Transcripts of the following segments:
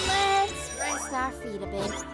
Let's rest our feet a bit.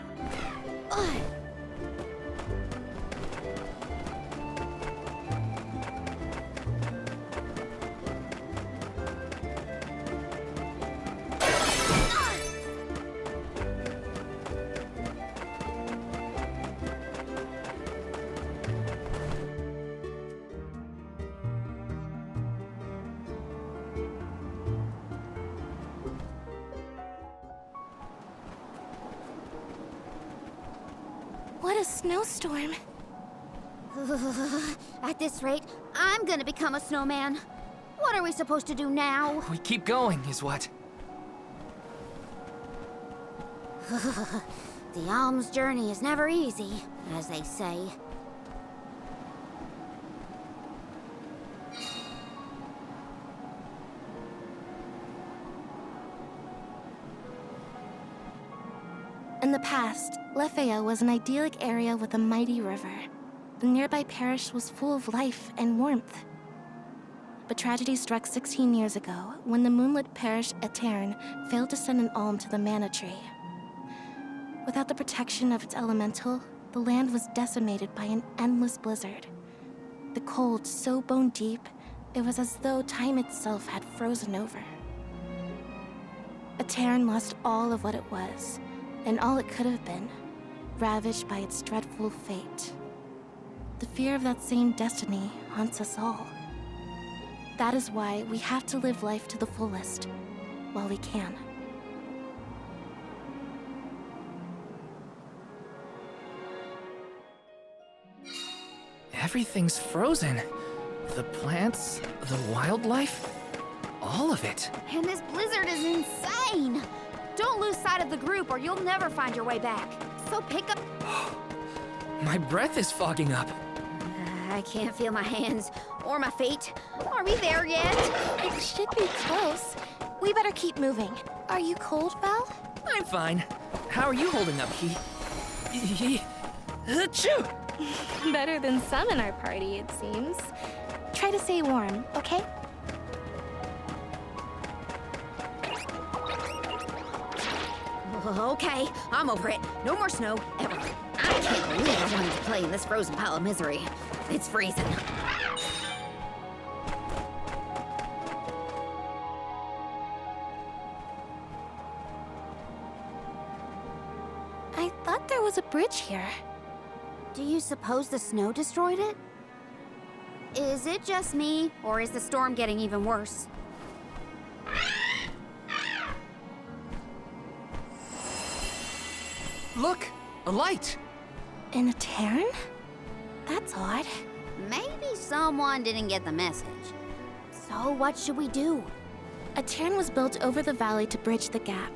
What a snowstorm. At this rate, I'm gonna become a snowman. What are we supposed to do now? We keep going, is what? The alm's journey is never easy, as they say. In the past, Lefaya was an idyllic area with a mighty river. The nearby parish was full of life and warmth. But tragedy struck 16 years ago when the moonlit parish Etern failed to send an alm to the mana tree. Without the protection of its elemental, the land was decimated by an endless blizzard. The cold so bone deep, it was as though time itself had frozen over. Etern lost all of what it was, and all it could have been, ravaged by its dreadful fate. The fear of that same destiny haunts us all. That is why we have to live life to the fullest, while we can. Everything's frozen. The plants, the wildlife, all of it. And this blizzard is insane! Don't lose sight of the group or you'll never find your way back. So pick up... My breath is fogging up. I can't feel my hands or my feet. Are we there yet? It should be close. We better keep moving. Are you cold, Val? I'm fine. How are you holding up, Achoo! Better than some in our party, it seems. Try to stay warm, okay? Okay, I'm over it. No more snow, ever. I can't believe I wanted to play in this frozen pile of misery. It's freezing. I thought there was a bridge here. Do you suppose the snow destroyed it? Is it just me, or is the storm getting even worse? Look! A light! In Etern? That's odd. Maybe someone didn't get the message. So what should we do? Etern was built over the valley to bridge the gap.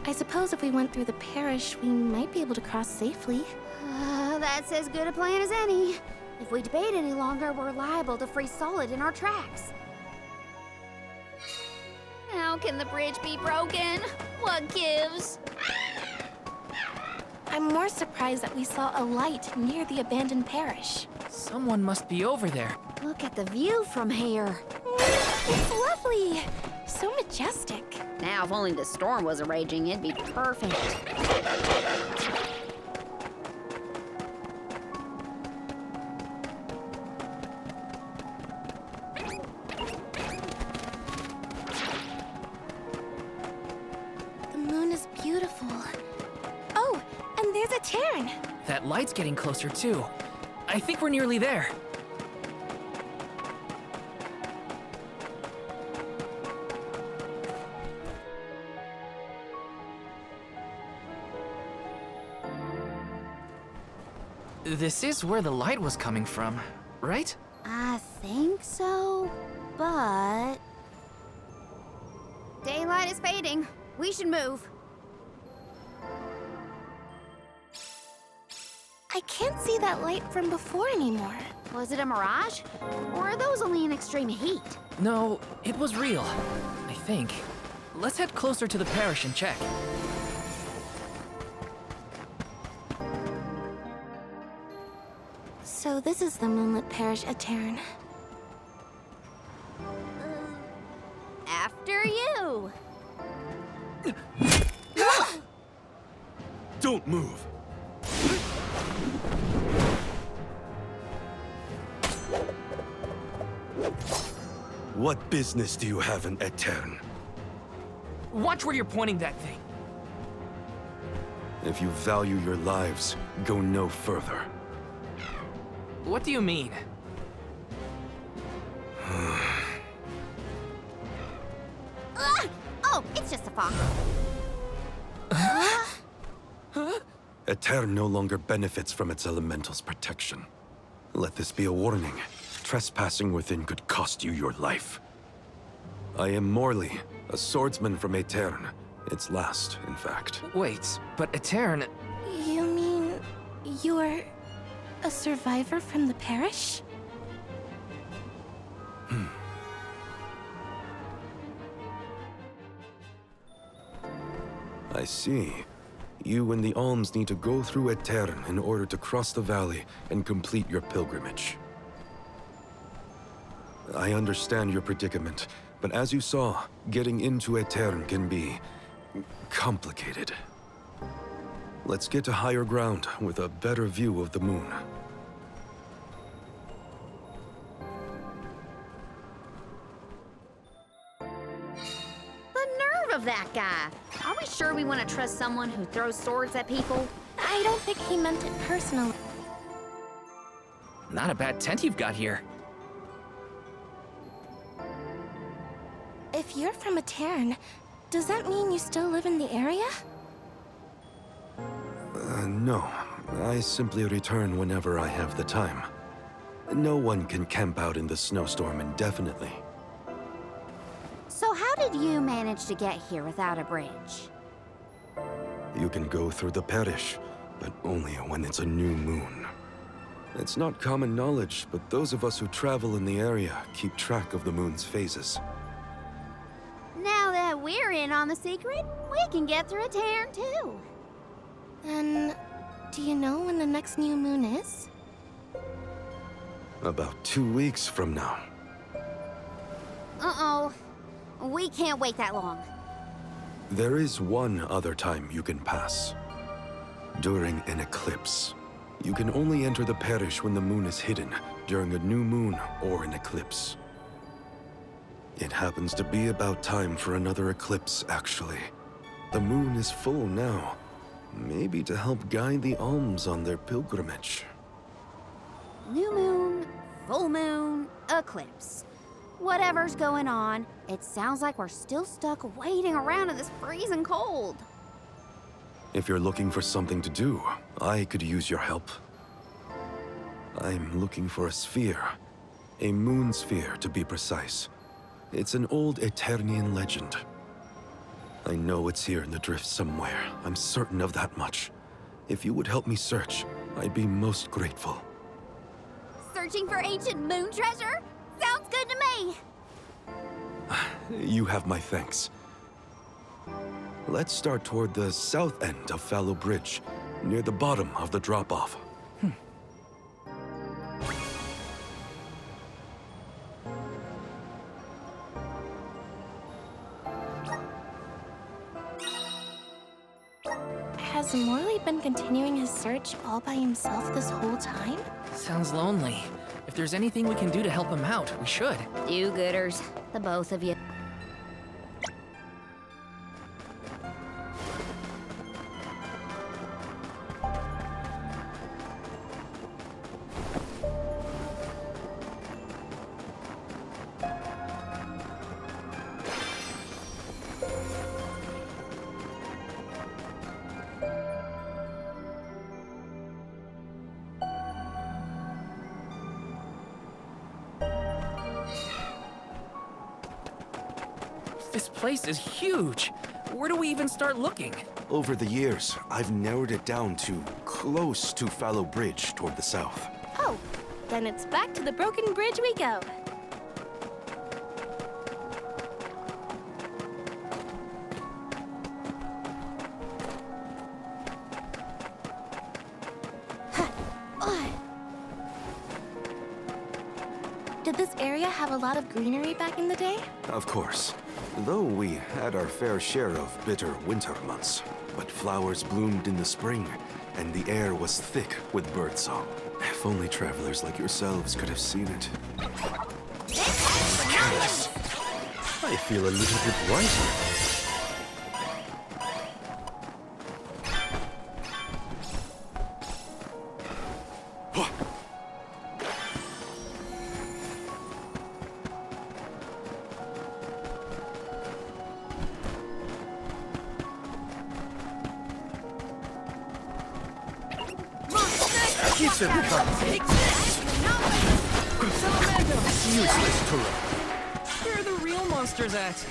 I suppose if we went through the parish, we might be able to cross safely. That's as good a plan as any. If we debate any longer, we're liable to freeze solid in our tracks. How can the bridge be broken? What gives? I'm more surprised that we saw a light near the abandoned parish. Someone must be over there. Look at the view from here. It's lovely. So majestic. Now, if only the storm wasn't raging, it'd be perfect. The moon is beautiful. Oh, and there's Etern. That light's getting closer, too. I think we're nearly there. This is where the light was coming from, right? I think so, but... Daylight is fading. We should move. I can't see that light from before anymore. Was it a mirage? Or are those only in extreme heat? No, it was real, I think. Let's head closer to the parish and check. So this is the moonlit parish Etern. after you. Don't move. What business do you have in Aetern? Watch where you're pointing that thing. If you value your lives, go no further. What do you mean? Oh, it's just a fox. Aetern no longer benefits from its elemental's protection. Let this be a warning. Trespassing within could cost you your life. I am Morley, a swordsman from Aetern. Its last, in fact. Wait, but Aetern... You mean you're a survivor from the parish? I see. You and the alms need to go through Aetern in order to cross the valley and complete your pilgrimage. I understand your predicament, but as you saw, getting into Aetern can be complicated. Let's get to higher ground with a better view of the moon. The nerve of that guy. Are we sure we want to trust someone who throws swords at people? I don't think he meant it personally. Not a bad tent you've got here. If you're from Aetern, does that mean you still live in the area? No. I simply return whenever I have the time. No one can camp out in the snowstorm indefinitely. So how did you manage to get here without a bridge? You can go through the parish, but only when it's a new moon. It's not common knowledge, but those of us who travel in the area keep track of the moon's phases. Now that we're in on the secret, we can get through a Aetern too. Then, do you know when the next new moon is? About 2 weeks from now. Uh-oh. We can't wait that long. There is one other time you can pass. During an eclipse. You can only enter the parish when the moon is hidden, during a new moon or an eclipse. It happens to be about time for another eclipse, actually. The moon is full now. Maybe to help guide the alms on their pilgrimage. New moon, full moon, eclipse. Whatever's going on, it sounds like we're still stuck waiting around in this freezing cold. If you're looking for something to do, I could use your help. I'm looking for a sphere. A moon sphere, to be precise. It's an old Aeternian legend. I know it's here in the drift somewhere. I'm certain of that much. If you would help me search, I'd be most grateful. Searching for ancient moon treasure? Sounds good to me. You have my thanks. Let's start toward the south end of Fallow Bridge, near the bottom of the drop-off. Has Morley been continuing his search all by himself this whole time? Sounds lonely. If there's anything we can do to help him out, we should. Do-gooders, the both of you. This place is huge. Where do we even start looking? Over the years, I've narrowed it down to close to Fallow Bridge toward the south. Oh, then it's back to the broken bridge we go. The Did this area have a lot of greenery back in the day? Of course. Though we had our fair share of bitter winter months. But flowers bloomed in the spring, and the air was thick with birdsong. If only travelers like yourselves could have seen it. Careless. I feel a little bit wiser. Useless turret. Where are the real monsters at?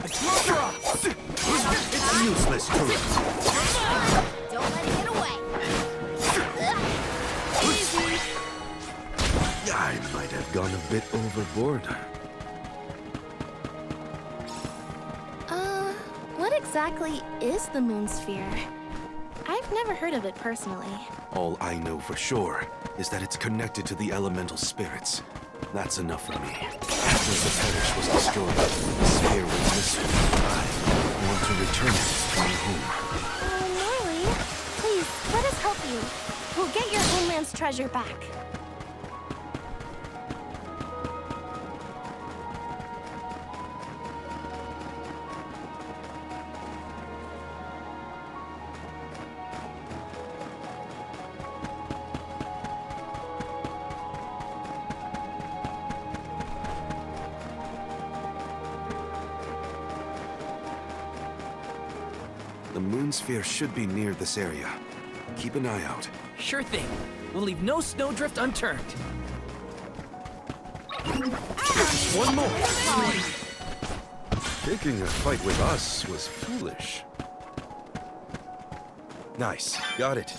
It's Useless turret. Don't let it get away. I might have gone a bit overboard. What exactly is the moon sphere? I've never heard of it personally. All I know for sure is that it's connected to the elemental spirits. That's enough for me. After the parish was destroyed, the sphere went missing. I want to return it to my home. Marley, please, let us help you. We'll get your homeland's treasure back. The moon sphere should be near this area. Keep an eye out. Sure thing. We'll leave no snowdrift unturned. One more. Picking a fight with us was foolish. Nice. Got it.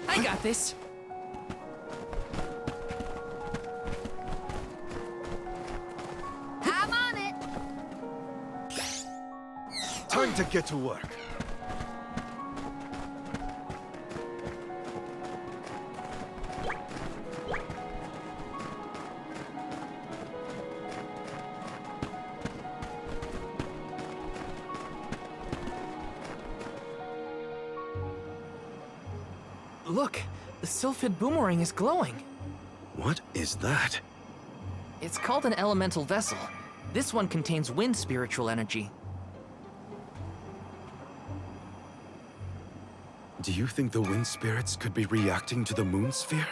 I got this. I'm on it. Time to get to work. Look, the sylphid boomerang is glowing. What is that? It's called an elemental vessel. This one contains wind spiritual energy. Do you think the wind spirits could be reacting to the moon sphere?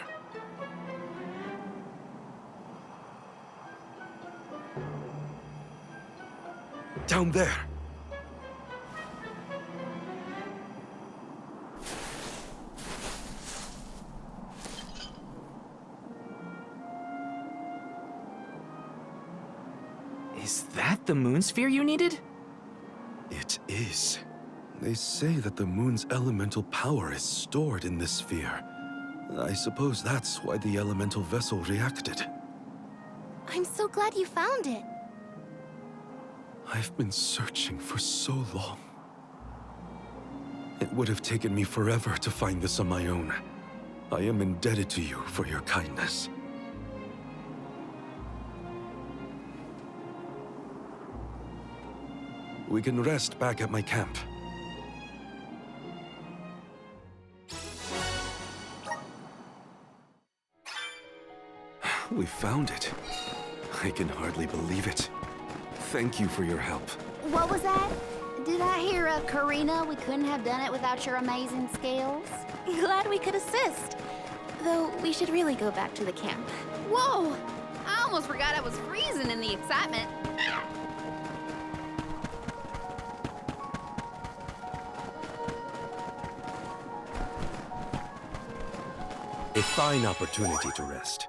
Down there! Is that the moon sphere you needed? It is. They say that the moon's elemental power is stored in this sphere. I suppose that's why the elemental vessel reacted. I'm so glad you found it. I've been searching for so long. It would have taken me forever to find this on my own. I am indebted to you for your kindness. We can rest back at my camp. We found it. I can hardly believe it. Thank you for your help. What was that? Did I hear a Karina? We couldn't have done it without your amazing skills. Glad we could assist. Though we should really go back to the camp. Whoa! I almost forgot I was freezing in the excitement. A fine opportunity to rest.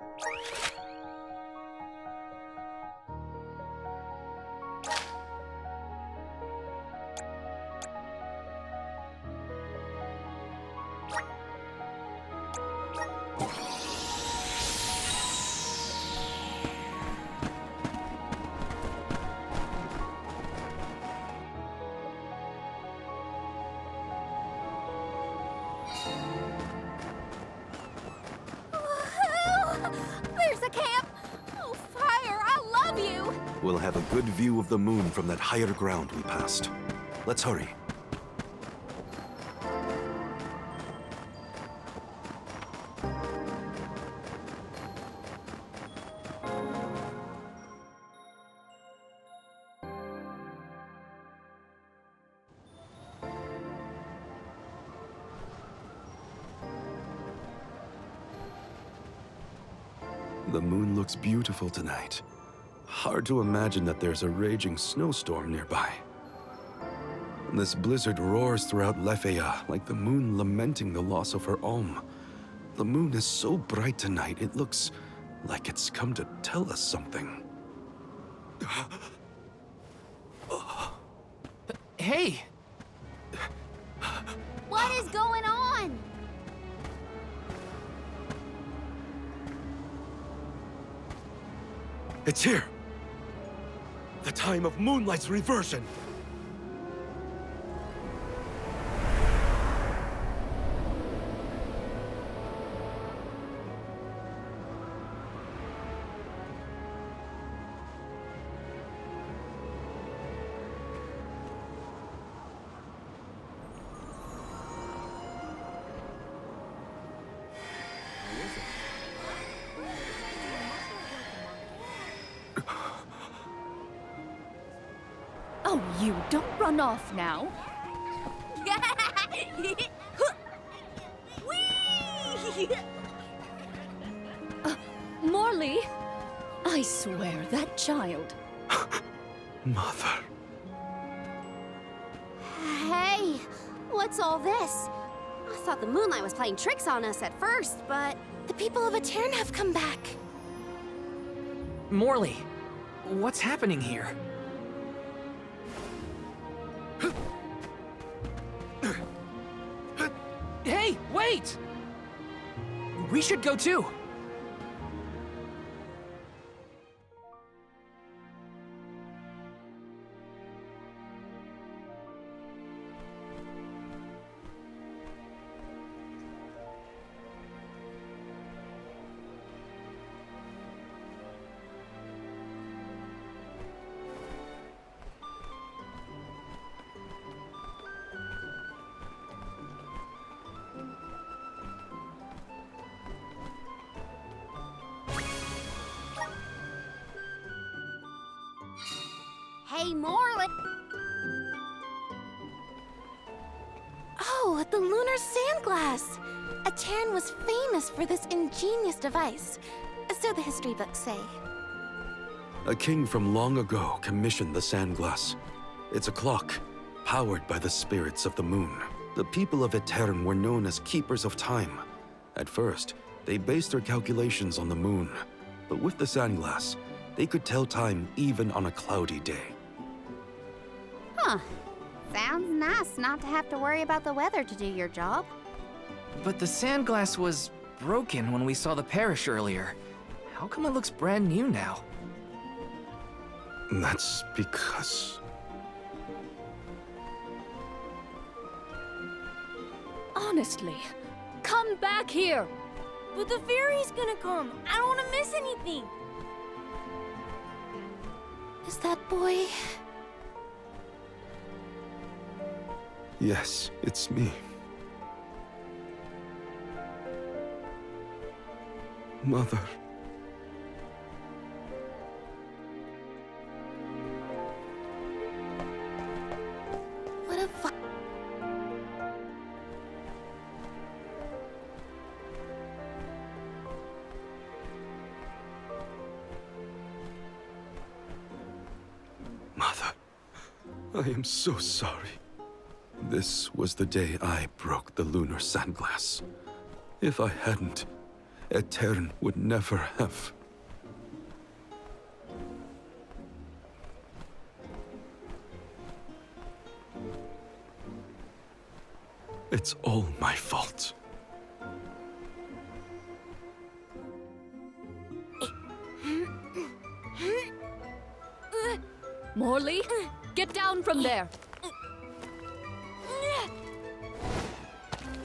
Woohoo! There's a camp! Oh, Fire, I love you! We'll have a good view of the moon from that higher ground we passed. Let's hurry. The moon looks beautiful tonight. Hard to imagine that there's a raging snowstorm nearby. This blizzard roars throughout Lefeya like the moon lamenting the loss of her Om. The moon is so bright tonight, it looks like it's come to tell us something. Hey! What is going on? It's here! The time of Moonlight's reversion! Oh, you don't run off now. Whee! Morley, I swear that child. Mother. Hey, what's all this? I thought the moonlight was playing tricks on us at first, but... The people of Etern have come back. Morley, what's happening here? Hey, wait! We should go too. Hey, Morley! Oh, the lunar sandglass! Etern was famous for this ingenious device, so the history books say. A king from long ago commissioned the sandglass. It's a clock, powered by the spirits of the moon. The people of Etern were known as keepers of time. At first, they based their calculations on the moon. But with the sandglass, they could tell time even on a cloudy day. Huh. Sounds nice not to have to worry about the weather to do your job. But the sandglass was broken when we saw the parish earlier. How come it looks brand new now? That's because... Honestly, come back here. But the fairy's gonna come. I don't want to miss anything. Is that boy? Yes, it's me. Mother. What a fu- Mother, I am so sorry. This was the day I broke the lunar sandglass. If I hadn't, Etern would never have. It's all my fault. Morley, get down from there.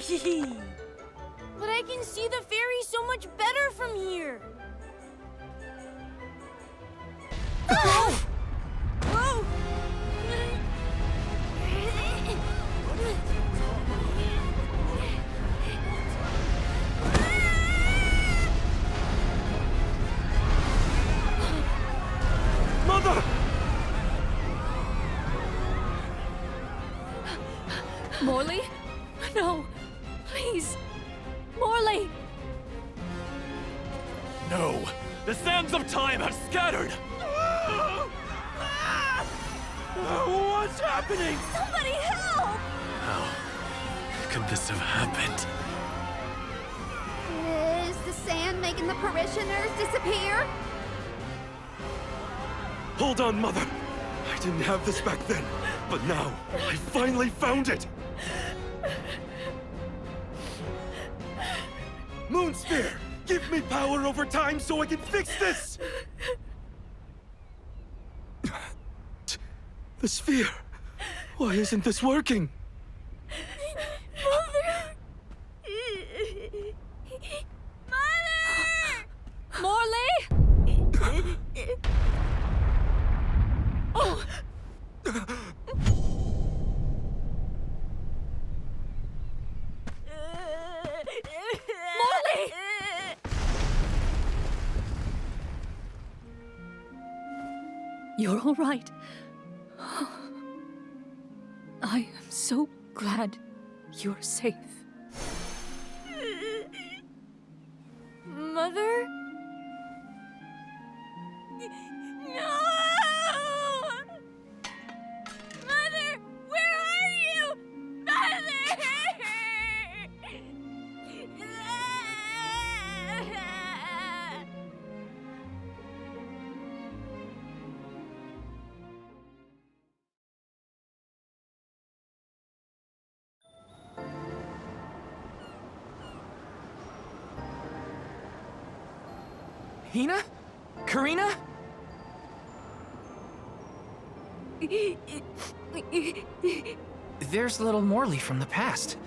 But I can see the ferry so much better from here. Whoa! Mother! Morley? No, please. Morley! No! The sands of time have scattered! What's happening? Somebody help! How could this have happened? Is the sand making the parishioners disappear? Hold on, Mother! I didn't have this back then, but now, I finally found it! Moonsphere! Give me power over time so I can fix this! The sphere! Why isn't this working? Morley? Oh! Morley! You're all right. I am so glad you're safe. Mother? No! Mother, where are you? Mother! Hina? Karina? There's little Morley from the past.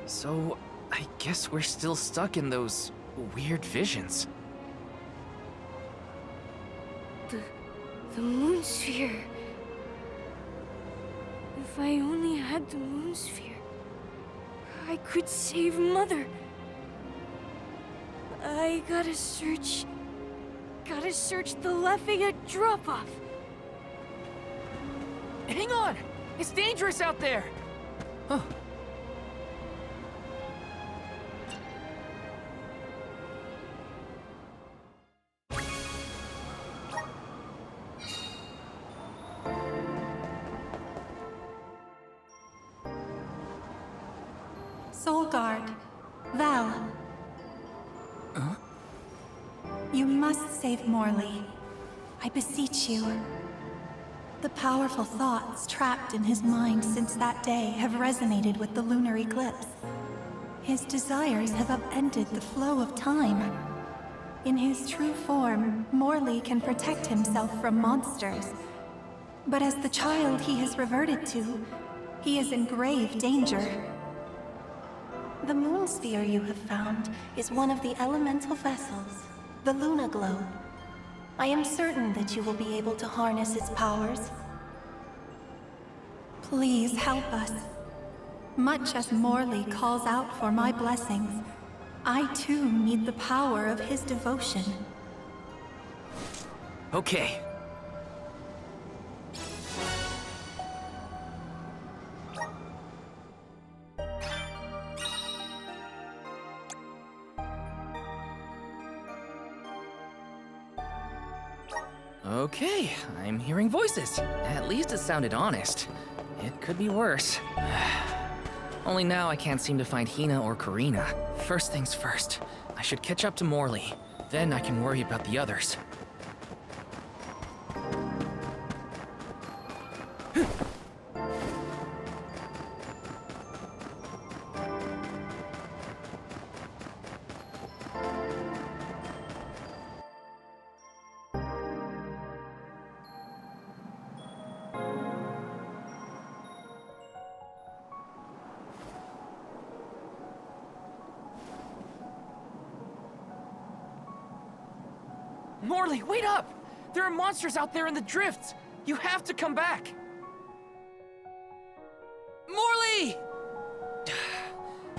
So, I guess we're still stuck in those weird visions. The moon sphere. If I only had the moon sphere, I could save Mother. I gotta search the Lafayette drop-off. Hang on! It's dangerous out there! Huh. Soul Guard, Val. Huh? You must save Morley. I beseech you. The powerful thoughts trapped in his mind since that day have resonated with the lunar eclipse. His desires have upended the flow of time. In his true form, Morley can protect himself from monsters. But as the child he has reverted to, he is in grave danger. The moon sphere you have found is one of the elemental vessels, the Luna Globe. I am certain that you will be able to harness its powers. Please help us. Much as Morley calls out for my blessings, I too need the power of his devotion. Okay. Okay, I'm hearing voices. At least it sounded honest. It could be worse. Only now I can't seem to find Hina or Karina. First things first, I should catch up to Morley. Then I can worry about the others. Morley, wait up! There are monsters out there in the drifts! You have to come back! Morley!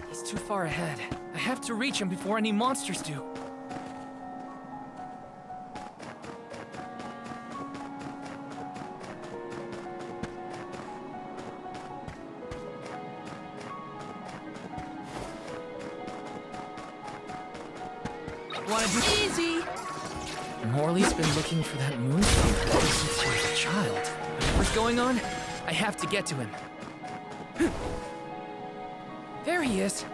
He's too far ahead. I have to reach him before any monsters do. Wanna do easy? Morley's been looking for that moon sphere ever since he was a child. Whatever's going on, I have to get to him. There he is.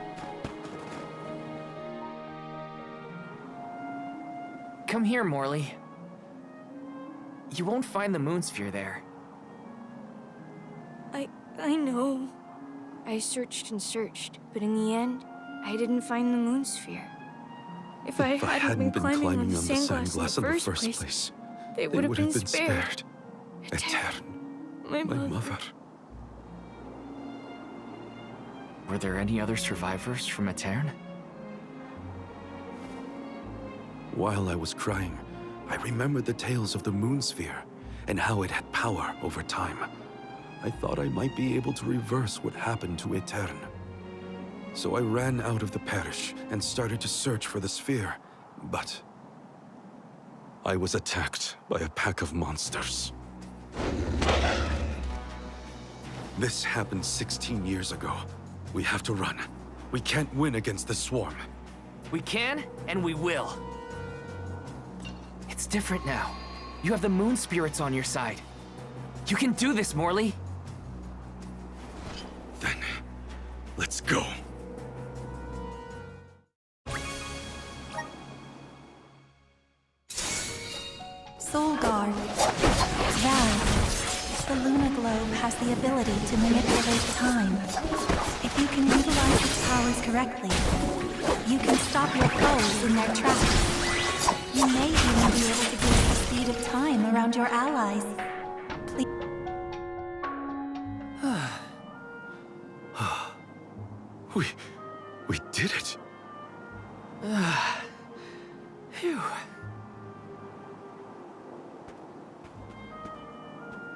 Come here, Morley. You won't find the moon sphere there. I know. I searched and searched, but in the end, I didn't find the moon sphere. If I hadn't been climbing on the sandglass in the first place, they would have been spared. Etern, My my mother. mother. Were there any other survivors from Etern? While I was crying, I remembered the tales of the moon sphere and how it had power over time. I thought I might be able to reverse what happened to Etern. So I ran out of the parish and started to search for the sphere, but I was attacked by a pack of monsters. This happened 16 years ago. We have to run. We can't win against the swarm. We can, and we will. It's different now. You have the moon spirits on your side. You can do this, Morley. Then, let's go. Soul Guard. Valve. The Luna Globe has the ability to manipulate time. If you can utilize its powers correctly, you can stop your foes in their tracks. You may even be able to gauge the speed of time around your allies. Please. We did it. Phew.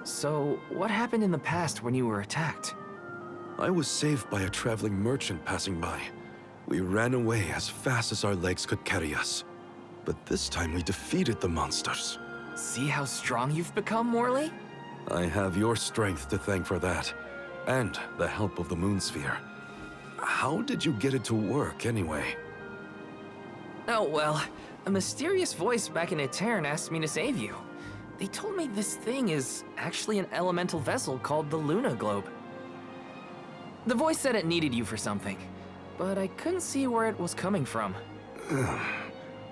So, what happened in the past when you were attacked? I was saved by a traveling merchant passing by. We ran away as fast as our legs could carry us. But this time we defeated the monsters. See how strong you've become, Morley? I have your strength to thank for that, and the help of the moon sphere. How did you get it to work, anyway? Oh, well, a mysterious voice back in Etern asked me to save you. They told me this thing is actually an elemental vessel called the Luna Globe. The voice said it needed you for something, but I couldn't see where it was coming from.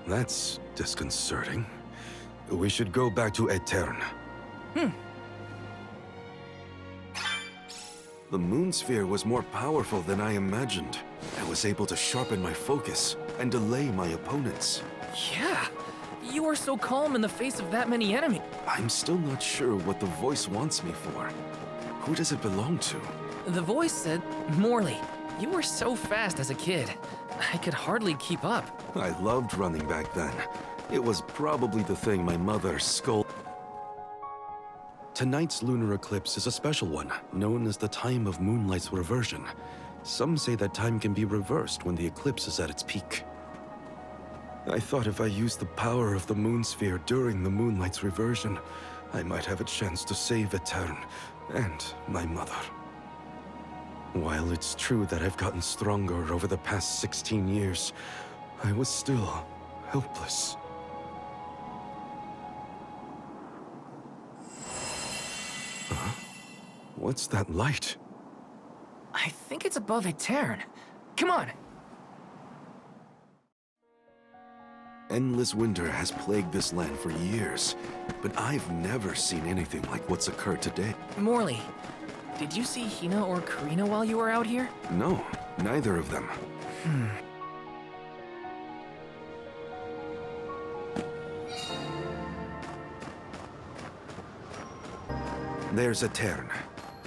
That's disconcerting. We should go back to Etern. The moon sphere was more powerful than I imagined. I was able to sharpen my focus and delay my opponents. Yeah, you were so calm in the face of that many enemies. I'm still not sure what the voice wants me for. Who does it belong to? The voice said, Morley, you were so fast as a kid. I could hardly keep up. I loved running back then. It was probably the thing my mother scolded. Tonight's lunar eclipse is a special one, known as the time of moonlight's reversion. Some say that time can be reversed when the eclipse is at its peak. I thought if I used the power of the moon sphere during the moonlight's reversion, I might have a chance to save Etern and my mother. While it's true that I've gotten stronger over the past 16 years, I was still helpless. Huh? What's that light? I think it's above Etern. Come on. Endless winter has plagued this land for years, but I've never seen anything like what's occurred today. Morley, did you see Hina or Karina while you were out here? No, neither of them. There's Etern.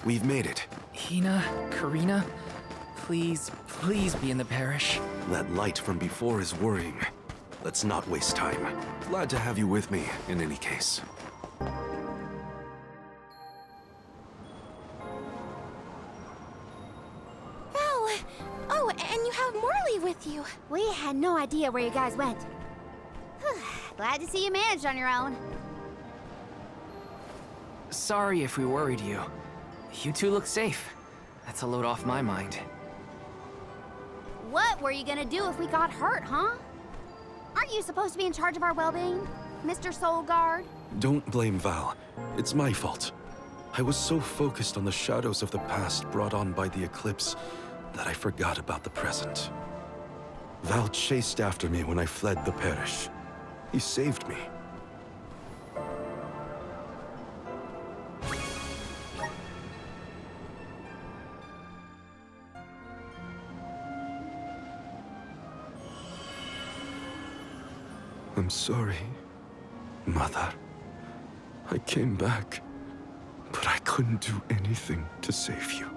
We've made it. Hina, Karina, please, please be in the parish. That light from before is worrying. Let's not waste time. Glad to have you with me, in any case. Oh, and you have Morley with you. We had no idea where you guys went. Glad to see you managed on your own. Sorry if we worried you. You two look safe. That's a load off my mind. What were you gonna do if we got hurt, huh? Aren't you supposed to be in charge of our well-being, Mr. Soul Guard? Don't blame Val. It's my fault. I was so focused on the shadows of the past brought on by the eclipse that I forgot about the present. Val chased after me when I fled the parish. He saved me. I'm sorry, Mother. I came back, but I couldn't do anything to save you.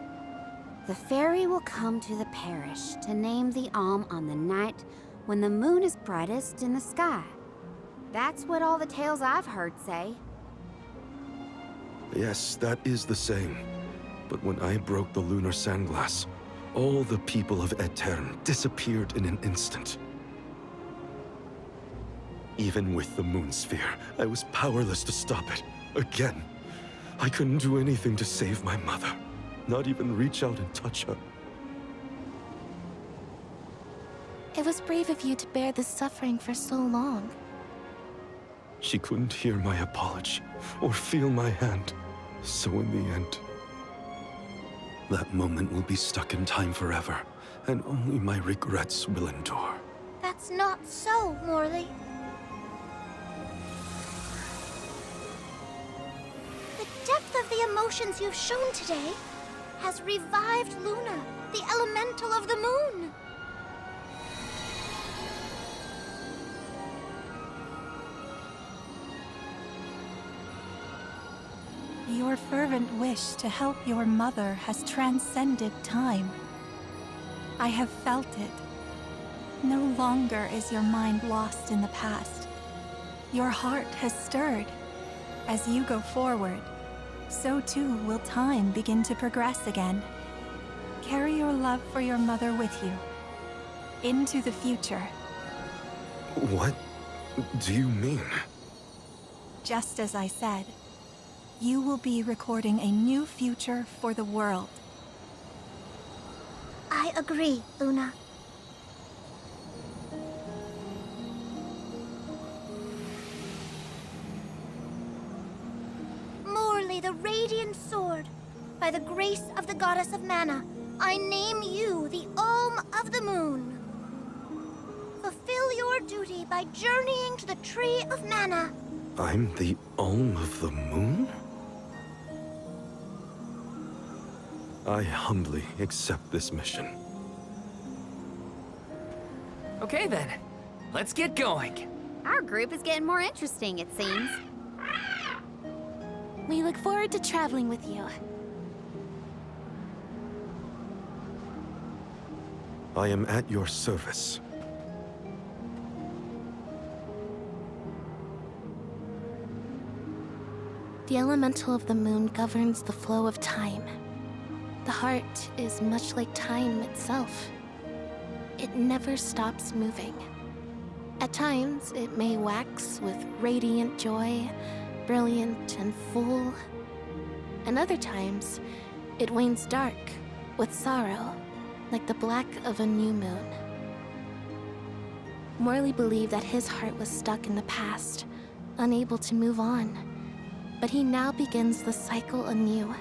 The fairy will come to the parish to name the Alm on the night when the moon is brightest in the sky. That's what all the tales I've heard say. Yes, that is the same. But when I broke the lunar sandglass, all the people of Etern disappeared in an instant. Even with the moon sphere, I was powerless to stop it. Again. I couldn't do anything to save my mother. Not even reach out and touch her. It was brave of you to bear this suffering for so long. She couldn't hear my apology or feel my hand. So in the end, that moment will be stuck in time forever, and only my regrets will endure. That's not so, Morley. The depth of the emotions you've shown today has revived Luna, the elemental of the moon. Your fervent wish to help your mother has transcended time. I have felt it. No longer is your mind lost in the past. Your heart has stirred. As you go forward, so too will time begin to progress again. Carry your love for your mother with you into the future. What do you mean? Just as I said, you will be recording a new future for the world. I agree, Luna. Morley, the Radiant Sword, by the grace of the Goddess of Mana, I name you the Alm of the Moon. Fulfill your duty by journeying to the Tree of Mana. I'm the Alm of the Moon? I humbly accept this mission. Okay then, let's get going. Our group is getting more interesting, it seems. We look forward to traveling with you. I am at your service. The elemental of the moon governs the flow of time. The heart is much like time itself. It never stops moving. At times, it may wax with radiant joy, brilliant and full. And other times, it wanes dark with sorrow, like the black of a new moon. Morley believed that his heart was stuck in the past, unable to move on. But he now begins the cycle anew.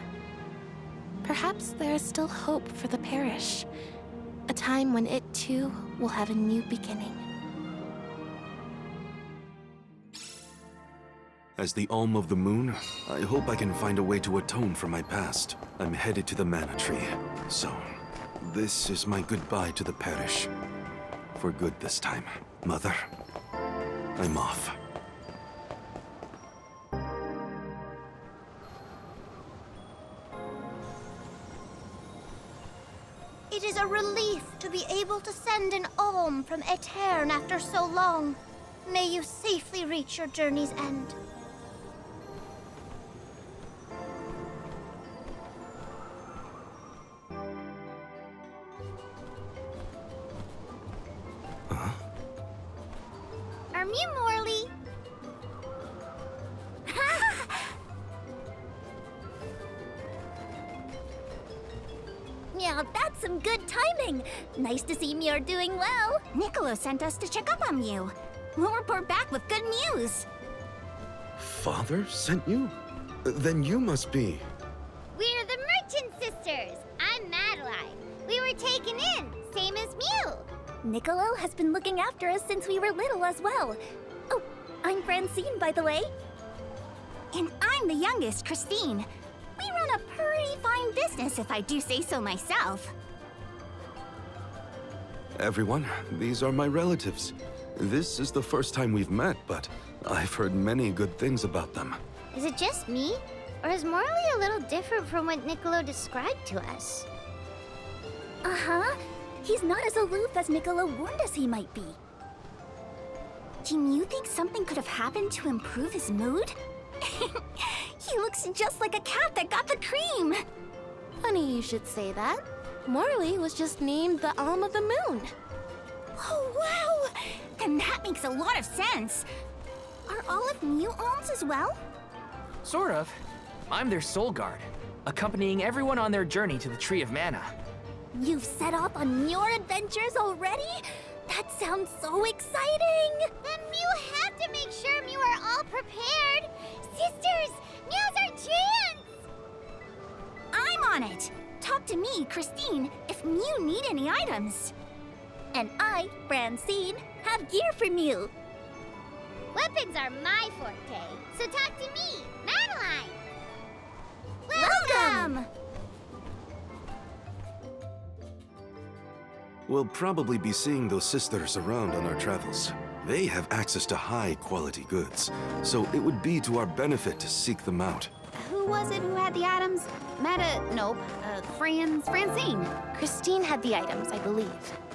Perhaps there is still hope for the parish, a time when it too will have a new beginning. As the Alm of the Moon, I hope I can find a way to atone for my past. I'm headed to the Mana Tree, so this is my goodbye to the parish. For good this time. Mother, I'm off. It is a relief to be able to send an alm from Etern after so long. May you safely reach your journey's end. Armu Morley. Yeah, that's some good timing. Nice to see Muir doing well. Niccolo sent us to check up on you. We'll report back with good news. Father sent you? Then you must be... We're the Merchant Sisters. I'm Madeline. We were taken in, same as Mew. Niccolo has been looking after us since we were little as well. Oh, I'm Francine, by the way. And I'm the youngest, Christine. We run a pretty fine business, if I do say so myself. Everyone, these are my relatives. This is the first time we've met, but I've heard many good things about them. Is it just me? Or is Morley a little different from what Niccolo described to us? Uh-huh. He's not as aloof as Niccolo warned us he might be. Do you think something could have happened to improve his mood? He looks just like a cat that got the cream. Funny you should say that. Morley was just named the Alm of the Moon. Oh, wow! Then that makes a lot of sense. Are all of Mew alms as well? Sort of. I'm their soul guard, accompanying everyone on their journey to the Tree of Mana. You've set off on your adventures already? That sounds so exciting! Then Mew have to make sure Mew are all prepared. Sisters, now's our chance! I'm on it! Talk to me, Christine, if Mew need any items. And I, Francine, have gear for Mew. Weapons are my forte, so talk to me, Madeline! Welcome! We'll probably be seeing those sisters around on our travels. They have access to high-quality goods, so it would be to our benefit to seek them out. Who was it who had the items? Francine. Christine had the items, I believe.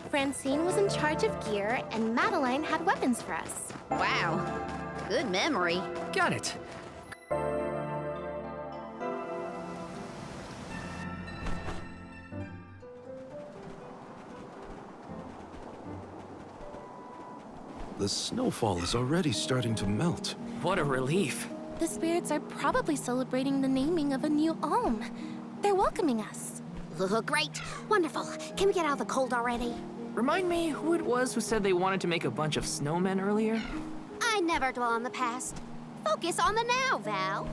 Francine was in charge of gear, and Madeline had weapons for us. Wow, good memory. Got it. The snowfall is already starting to melt. What a relief. The spirits are probably celebrating the naming of a new alm. They're welcoming us. Great, wonderful. Can we get out of the cold already? Remind me who it was who said they wanted to make a bunch of snowmen earlier? I never dwell on the past. Focus on the now, Val.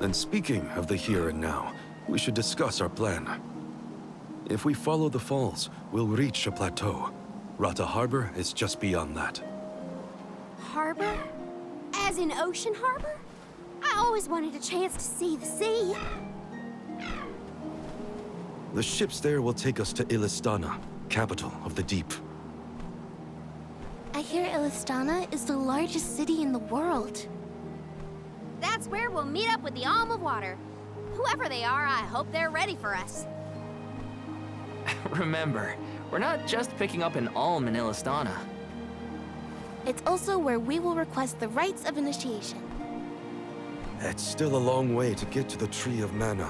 And speaking of the here and now, we should discuss our plan. If we follow the falls, we'll reach a plateau. Rhata Harbor is just beyond that. Harbor? As in Ocean Harbor? I always wanted a chance to see the sea. The ships there will take us to Illistana, capital of the deep. I hear Illistana is the largest city in the world. That's where we'll meet up with the Alm of Water. Whoever they are, I hope they're ready for us. Remember, we're not just picking up an alm in Illistana. It's also where we will request the rites of initiation. It's still a long way to get to the Tree of Mana.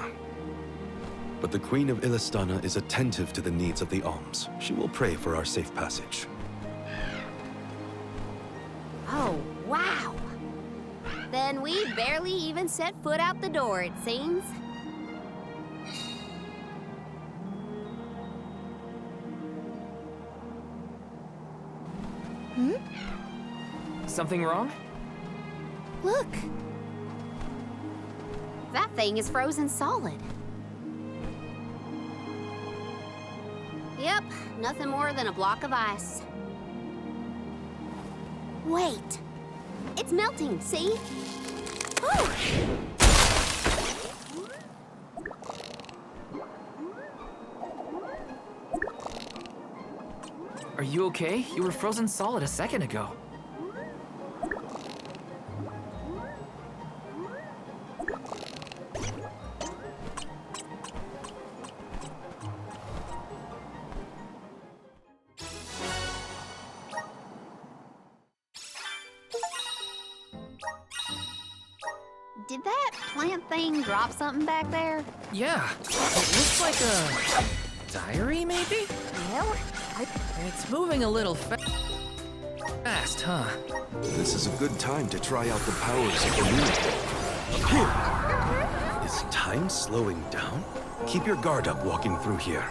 But the Queen of Illistana is attentive to the needs of the alms. She will pray for our safe passage. Oh, wow. Then we barely even set foot out the door, it seems. Something wrong? Look, That thing is frozen solid. Yep, nothing more than a block of ice. Wait. It's melting, see? Oh! Are you okay? You were frozen solid a second ago. Did that plant thing drop something back there? Yeah, it looks like a diary, maybe? Well, It's moving a little fast, huh? This is a good time to try out the powers of the moon. Here! Is time slowing down? Keep your guard up walking through here.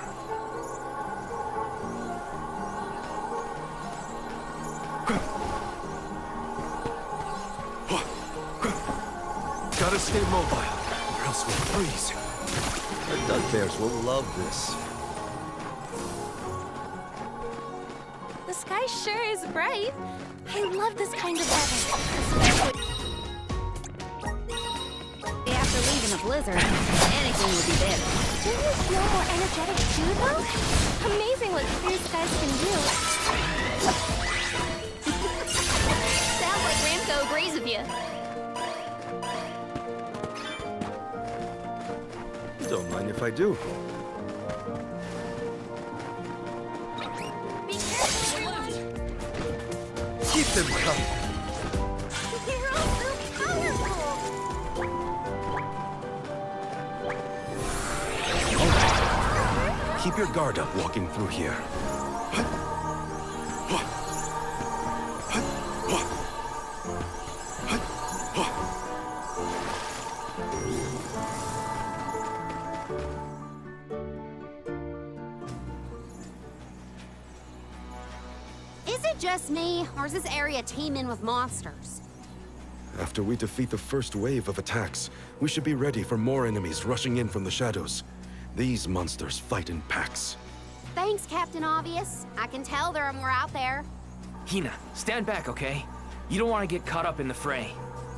Gotta stay mobile, or else we'll freeze. The Dugbears will love this. The sky sure is bright. I love this kind of weather. after leaving a blizzard, anything would be better. Don't you feel more energetic too, though? Amazing what clear skies can do. Sounds like Ramco agrees with you. Don't mind if I do. Be careful, everyone! Keep them coming. You're all so powerful! Keep your guard up walking through here. Is it just me, or is this area teeming with monsters? After we defeat the first wave of attacks, we should be ready for more enemies rushing in from the shadows. These monsters fight in packs. Thanks, Captain Obvious. I can tell there are more out there. Hina, stand back, okay? You don't want to get caught up in the fray.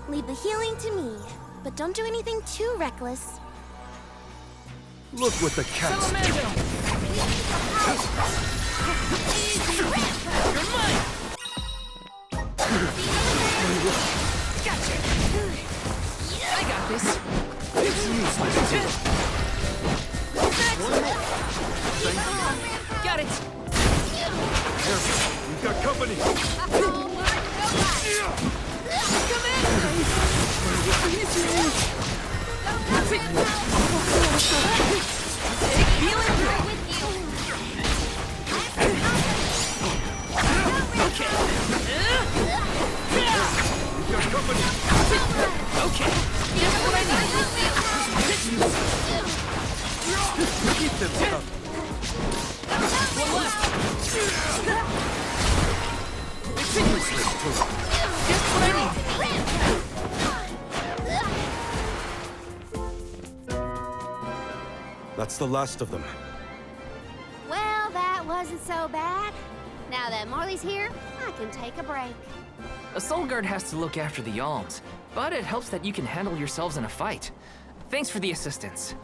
Leave the healing to me, but don't do anything too reckless. Look what the cats do. You're mine! Gotcha! I got this. It's useless. Got it! Careful, we've got company. Take healing drill! Okay. We've got company. Okay. Just what I need. Keep them up. One left. Just what I need. That's the last of them. Well, that wasn't so bad. Now that Morley's here, I can take a break. A soul guard has to look after the alms, but it helps that you can handle yourselves in a fight. Thanks for the assistance.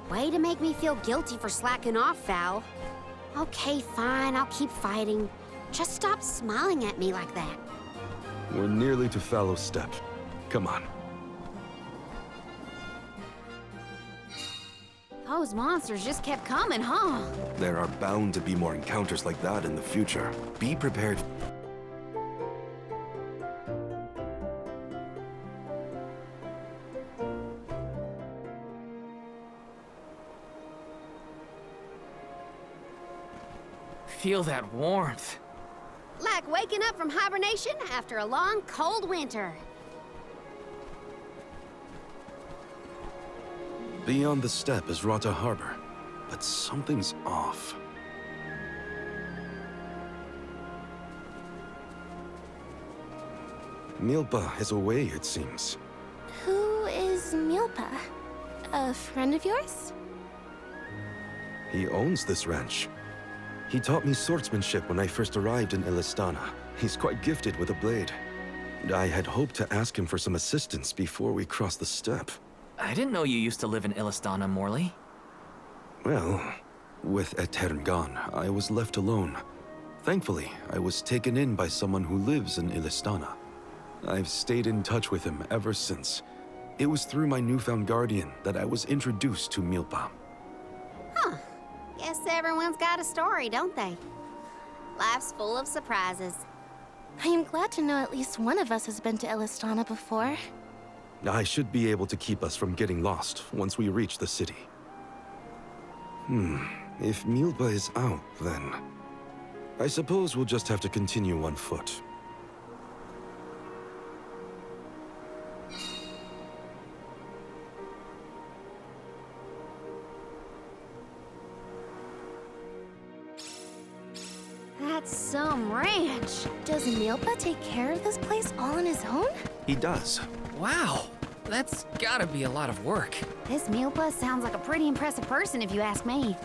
Way to make me feel guilty for slacking off, Val. Okay, fine, I'll keep fighting. Just stop smiling at me like that. We're nearly to Fallow Steppe. Come on. Those monsters just kept coming, huh? There are bound to be more encounters like that in the future. Be prepared. Feel that warmth. Like waking up from hibernation after a long, cold winter. Beyond the steppe is Rhata Harbor, but something's off. Milpa is away, it seems. Who is Milpa? A friend of yours? He owns this ranch. He taught me swordsmanship when I first arrived in Illistana. He's quite gifted with a blade. And I had hoped to ask him for some assistance before we crossed the steppe. I didn't know you used to live in Illistana, Morley. Well, with Etern gone, I was left alone. Thankfully, I was taken in by someone who lives in Illistana. I've stayed in touch with him ever since. It was through my newfound guardian that I was introduced to Milpa. Huh. Guess everyone's got a story, don't they? Life's full of surprises. I am glad to know at least one of us has been to Illistana before. I should be able to keep us from getting lost once we reach the city. If Milpa is out, then I suppose we'll just have to continue on foot. That's some ranch. Does Milpa take care of this place all on his own? He does. Wow, that's gotta be a lot of work. This Milpa sounds like a pretty impressive person if you ask me.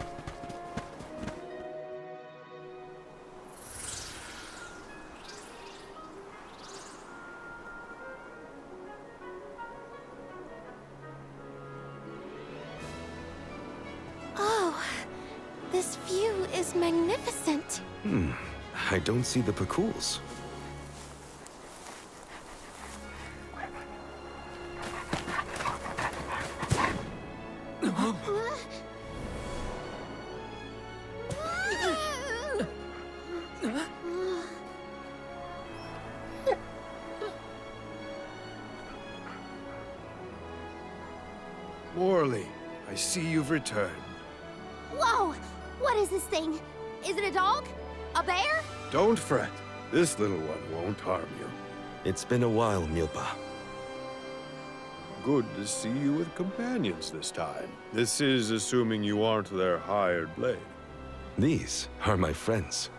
Oh, this view is magnificent. I don't see the Pacools. Morley, I see you've returned. Whoa! What is this thing? Is it a dog? A bear? Don't fret. This little one won't harm you. It's been a while, Milpa. Good to see you with companions this time. This is assuming you aren't their hired blade. These are my friends.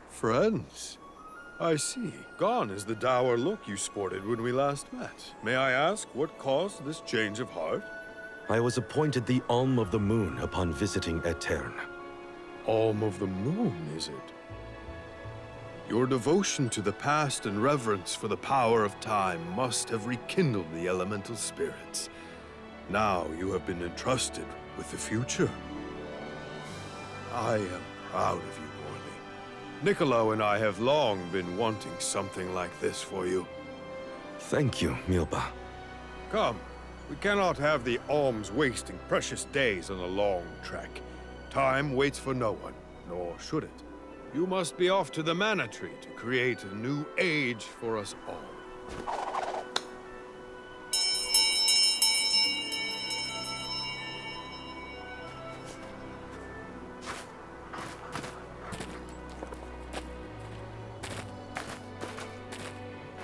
Friends? I see. Gone is the dour look you sported when we last met. May I ask what caused this change of heart? I was appointed the Alm of the Moon upon visiting Aetern. Alm of the Moon, is it? Your devotion to the past and reverence for the power of time must have rekindled the elemental spirits. Now you have been entrusted with the future. I am proud of you, Morley. Niccolo and I have long been wanting something like this for you. Thank you, Milpa. Come, we cannot have the alms wasting precious days on a long trek. Time waits for no one, nor should it. You must be off to the Mana Tree to create a new age for us all.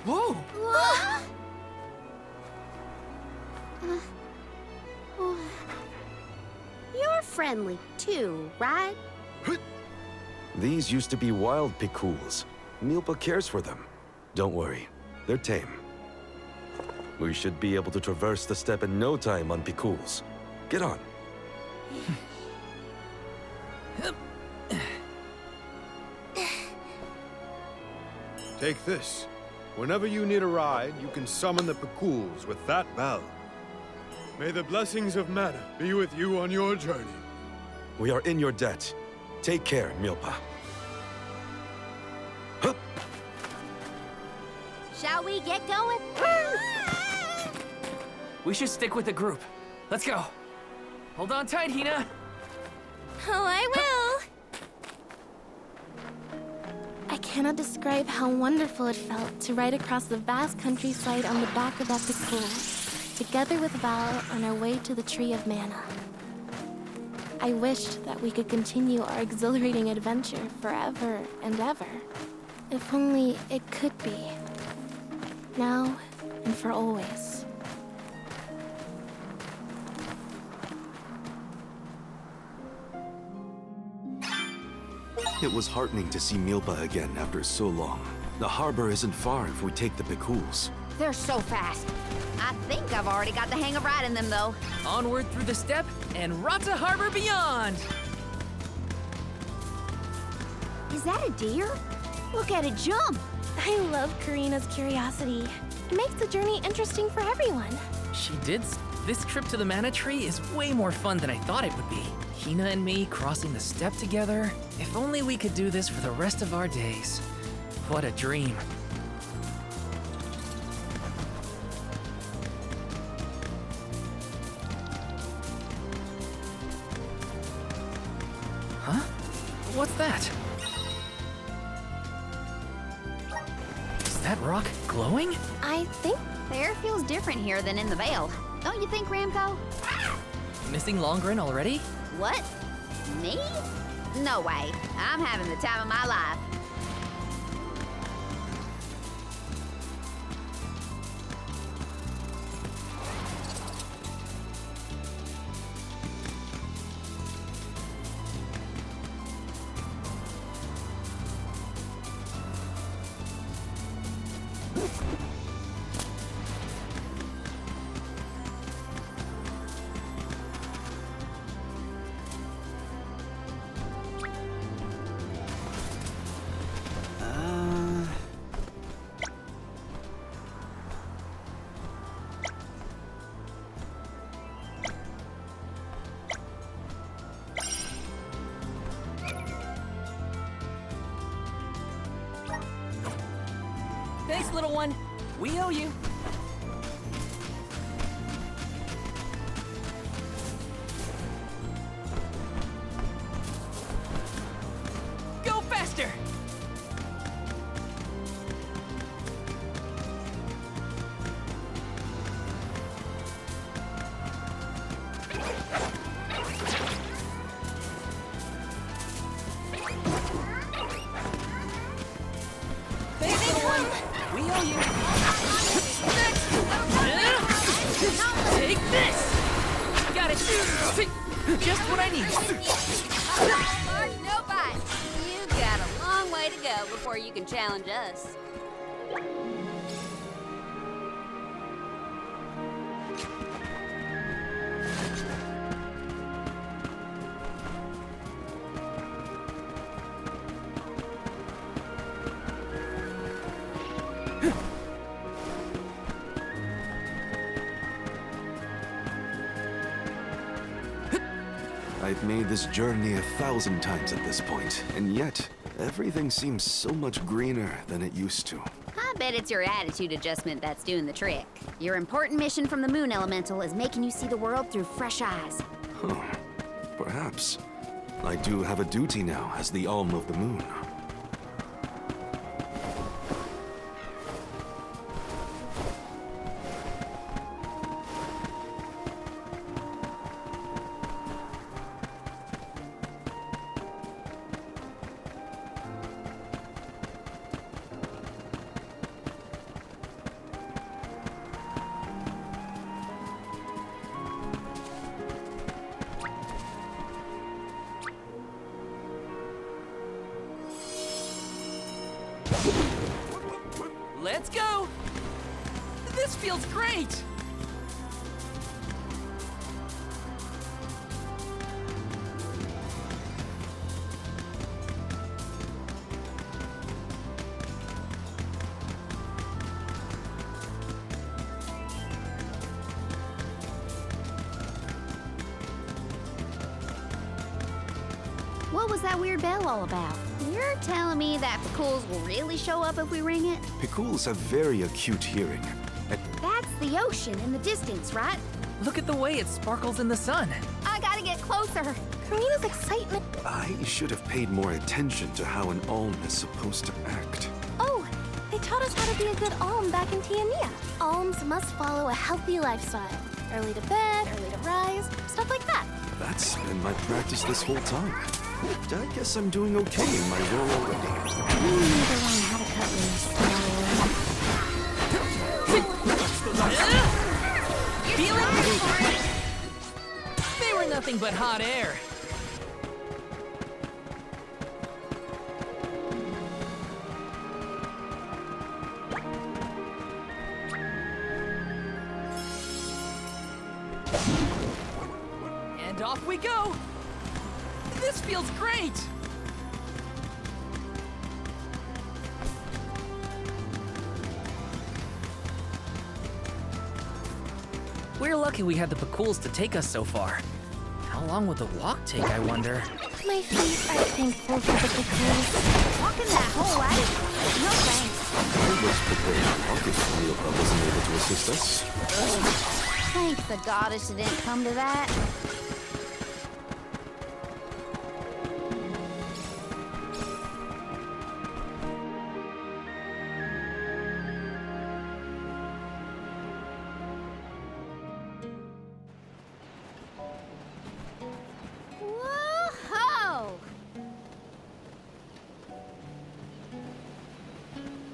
Whoa! You're friendly too, right? These used to be wild Pacools. Milpa cares for them. Don't worry, they're tame. We should be able to traverse the steppe in no time on Pacools. Get on. Take this. Whenever you need a ride, you can summon the Pacools with that bell. May the blessings of Mana be with you on your journey. We are in your debt. Take care, Milpa. Hup! Shall we get going? We should stick with the group. Let's go. Hold on tight, Hina. Oh, I will! I cannot describe how wonderful it felt to ride across the vast countryside on the back of that Pacool, together with Val on our way to the Tree of Mana. I wished that we could continue our exhilarating adventure forever and ever. If only it could be. Now and for always. It was heartening to see Milpa again after so long. The harbor isn't far if we take the Pacools. They're so fast. I think I've already got the hang of riding them, though. Onward through the steppe and Rhata Harbor beyond! Is that a deer? Look at it jump! I love Karina's curiosity. It makes the journey interesting for everyone. She did. This trip to the Mana Tree is way more fun than I thought it would be. Hina and me crossing the steppe together. If only we could do this for the rest of our days. What a dream. Huh? What's that? Is that rock glowing? I think The air feels different here than in the Vale. Don't you think, Ramco? Missing Longren already? What? Me? No way. I'm having the time of my life. Thanks, little one. We owe you. Go faster! Thanks, little one. We owe you. Take this! Got it! Just what I need. Mark, no bite. You got a long way to go before you can challenge us. I've made this journey 1,000 times at this point, and yet, everything seems so much greener than it used to. I bet it's your attitude adjustment that's doing the trick. Your important mission from the Moon Elemental is making you see the world through fresh eyes. Huh. Perhaps. I do have a duty now as the Alm of the Moon. Let's go! This feels great! What was that weird bell all about? You're telling me that Picools will really show up if we ring it? Picools have very acute hearing. That's the ocean in the distance, right? Look at the way it sparkles in the sun. I gotta get closer. Karina's excitement. I should have paid more attention to how an Alm is supposed to act. Oh, they taught us how to be a good alm back in Tiania. Alms must follow a healthy lifestyle. Early to bed, early to rise, stuff like that. That's been my practice this whole time. I guess I'm doing okay in my role already. You need to learn how to cut loose. Feel it? They were nothing but hot air. And off we go! This feels great! We're lucky we had the Picools to take us so far. How long would the walk take, I wonder? My feet are thankful for the pickles. Walking that whole way? No thanks. I was prepared to walk if Neopa wasn't able to assist us. Thank the goddess it didn't come to that.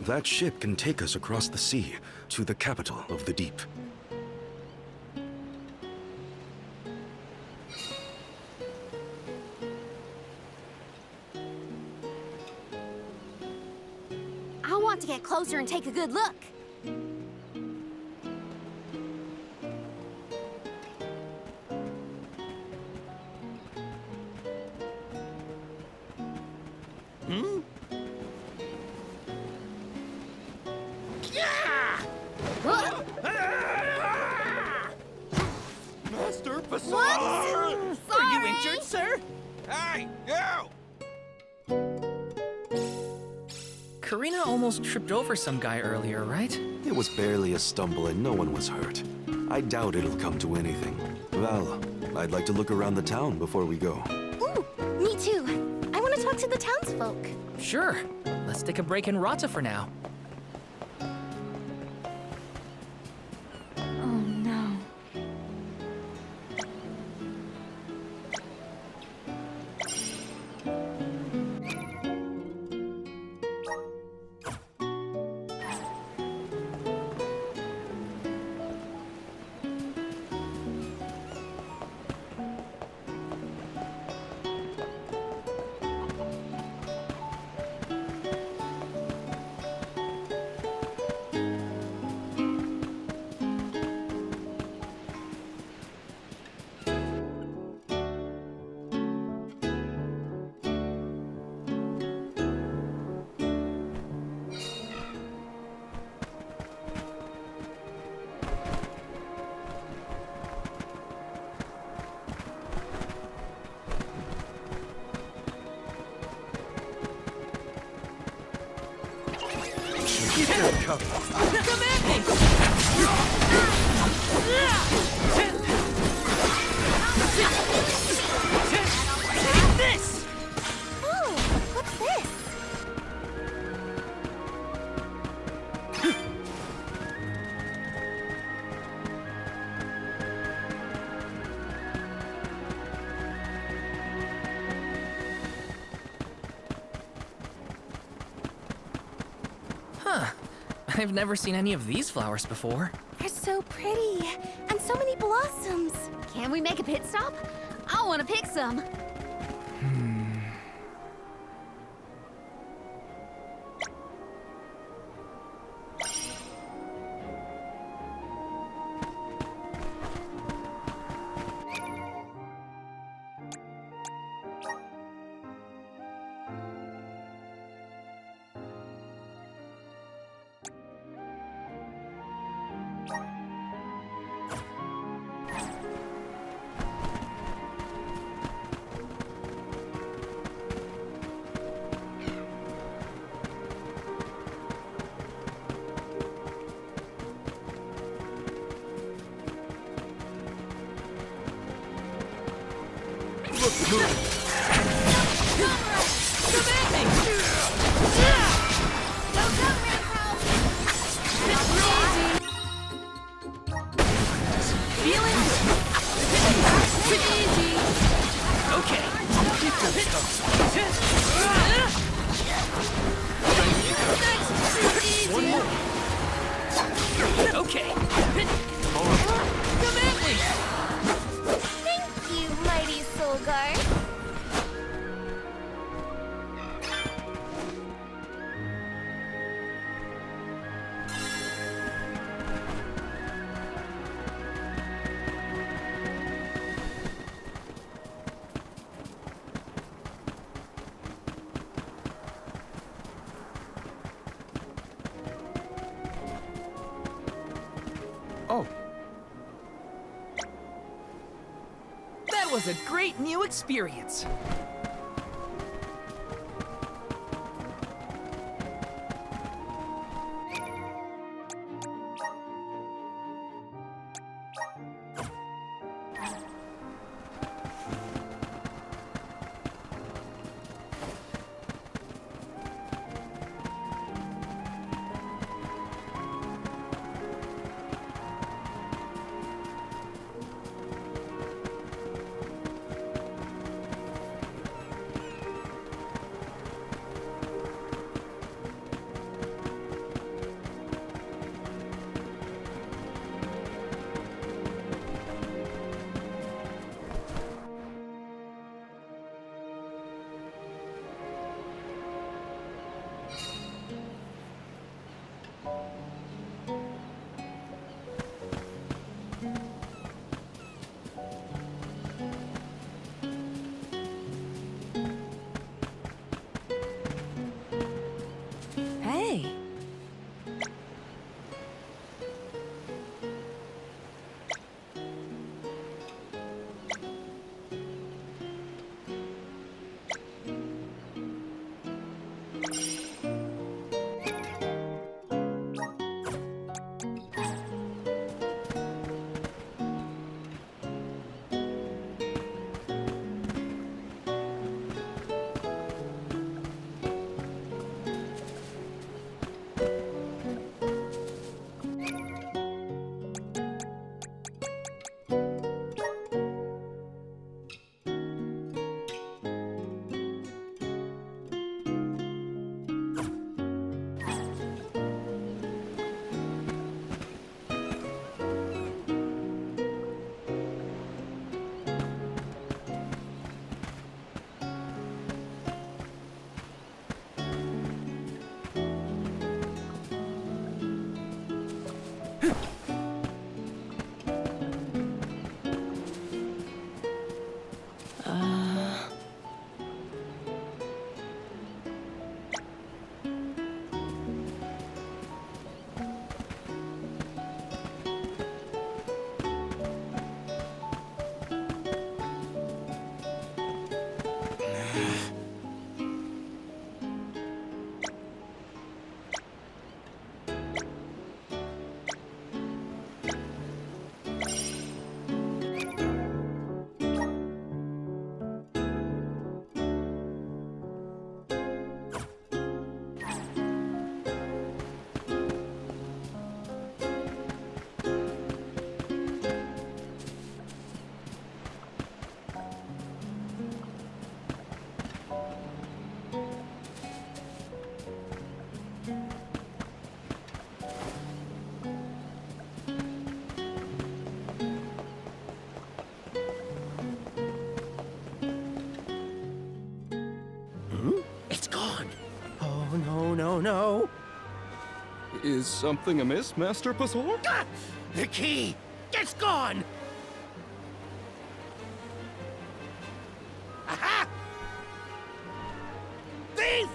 That ship can take us across the sea to the capital of the deep. I want to get closer and take a good look. Master Bazaar! What? Are you injured, sir? Hey, you! Karina almost tripped over some guy earlier, right? It was barely a stumble and no one was hurt. I doubt it'll come to anything. Well, I'd like to look around the town before we go. Ooh, me too. I want to talk to the townsfolk. Sure. Let's take a break in Rhata for now. Oh no. Come at me! Take this! Oh, what's this? Huh. I've never seen any of these flowers before. They're so pretty, and so many blossoms. Can we make a pit stop? I want to pick some. Okay. Thank you, mighty Solgar. Oh. That was a great new experience. No. Is something amiss, Master Pasor? Ah! The key! It's gone! Aha! Thief!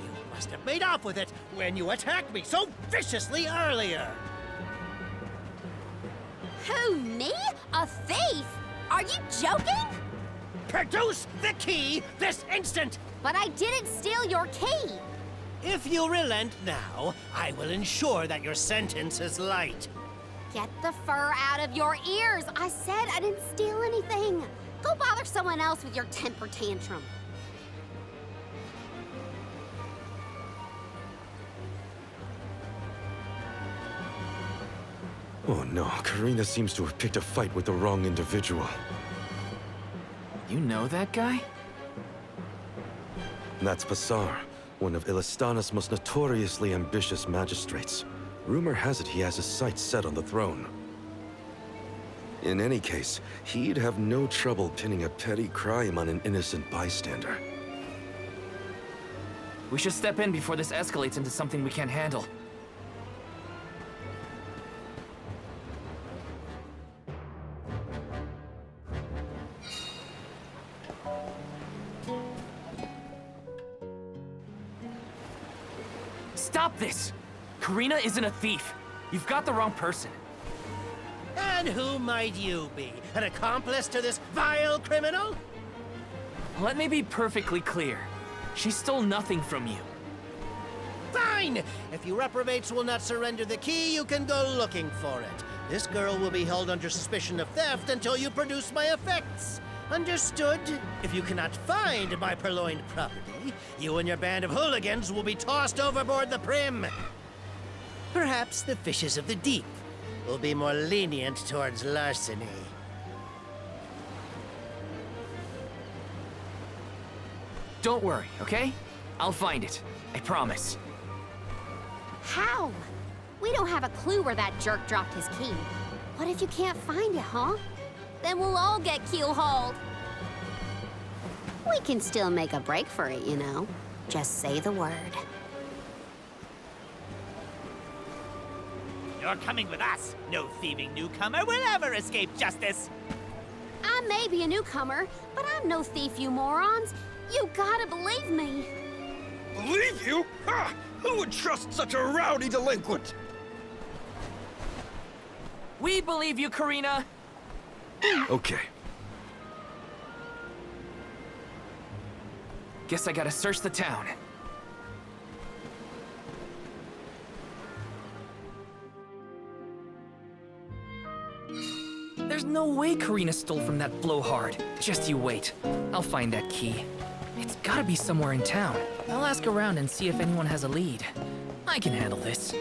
You must have made off with it when you attacked me so viciously earlier. Who, me? A thief? Are you joking? Produce the key this instant! But I didn't steal your key. If you relent now, I will ensure that your sentence is light. Get the fur out of your ears. I said I didn't steal anything. Go bother someone else with your temper tantrum. Oh no, Karina seems to have picked a fight with the wrong individual. You know that guy? That's Pasar, one of Ilistana's most notoriously ambitious magistrates. Rumor has it he has his sights set on the throne. In any case, he'd have no trouble pinning a petty crime on an innocent bystander. We should step in before this escalates into something we can't handle. Stop this! Karina isn't a thief. You've got the wrong person. And who might you be? An accomplice to this vile criminal? Let me be perfectly clear. She stole nothing from you. Fine! If you reprobates will not surrender the key, you can go looking for it. This girl will be held under suspicion of theft until you produce my effects. Understood? If you cannot find my purloined property, you and your band of hooligans will be tossed overboard the Prim. Perhaps the fishes of the deep will be more lenient towards larceny. Don't worry, okay? I'll find it. I promise. How? We don't have a clue where that jerk dropped his key. What if you can't find it, huh? Then we'll all get keel-hauled. We can still make a break for it, you know. Just say the word. You're coming with us. No thieving newcomer will ever escape justice. I may be a newcomer, but I'm no thief, you morons. You gotta believe me. Believe you? Ha! Who would trust such a rowdy delinquent? We believe you, Karina. Okay. Guess I gotta search the town. There's no way Karina stole from that blowhard. Just you wait. I'll find that key. It's gotta be somewhere in town. I'll ask around and see if anyone has a lead. I can handle this.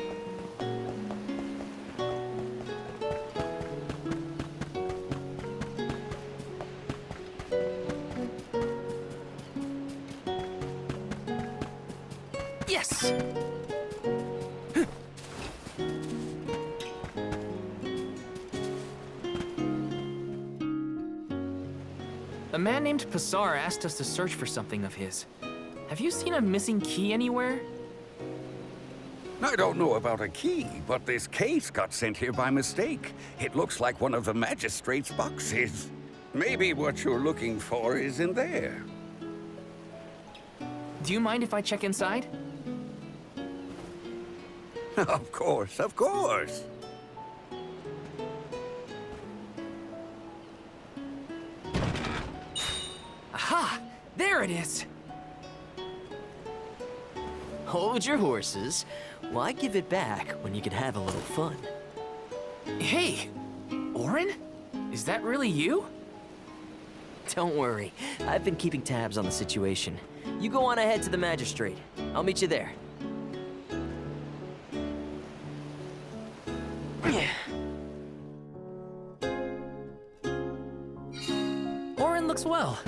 Yes! A man named Pasar asked us to search for something of his. Have you seen a missing key anywhere? I don't know about a key, but this case got sent here by mistake. It looks like one of the magistrate's boxes. Maybe what you're looking for is in there. Do you mind if I check inside? Of course, of course. Aha! There it is! Hold your horses. Why give it back when you can have a little fun? Hey! Orin? Is that really you? Don't worry. I've been keeping tabs on the situation. You go on ahead to the magistrate. I'll meet you there. Orin looks well.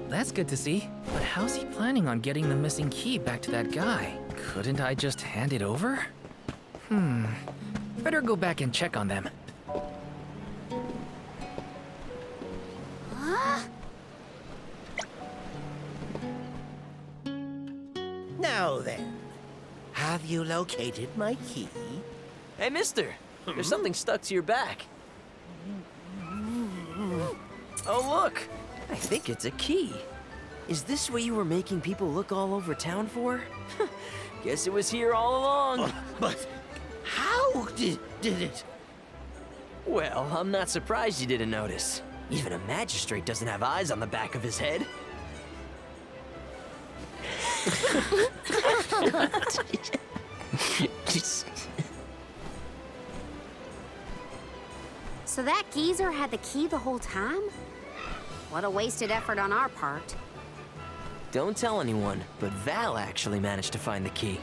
That's good to see. But how's he planning on getting the missing key back to that guy? Couldn't I just hand it over? Better go back and check on them. Now then, have you located my key? Hey, mister! There's something stuck to your back. Oh, look! I think it's a key. Is this what you were making people look all over town for? Guess it was here all along. But how did it? Well, I'm not surprised you didn't notice. Even a magistrate doesn't have eyes on the back of his head. So that geezer had the key the whole time? What a wasted effort on our part. Don't tell anyone, but Val actually managed to find the key.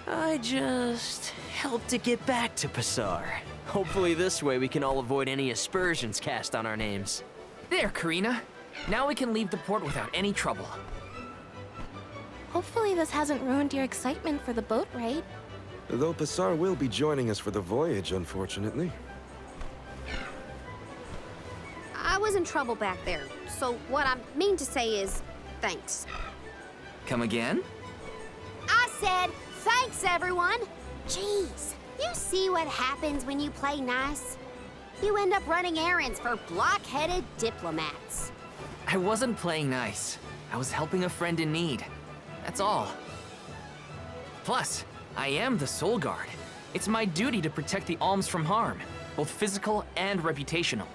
I just helped it get back to Passar. Hopefully this way we can all avoid any aspersions cast on our names. There, Karina. Now we can leave the port without any trouble. Hopefully this hasn't ruined your excitement for the boat ride. Though Passar will be joining us for the voyage, unfortunately. I was in trouble back there, so what I mean to say is, thanks. Come again? I said, thanks, everyone! Jeez, you see what happens when you play nice? You end up running errands for block-headed diplomats. I wasn't playing nice. I was helping a friend in need. That's all. Plus, I am the Soul Guard. It's my duty to protect the alms from harm, both physical and reputational.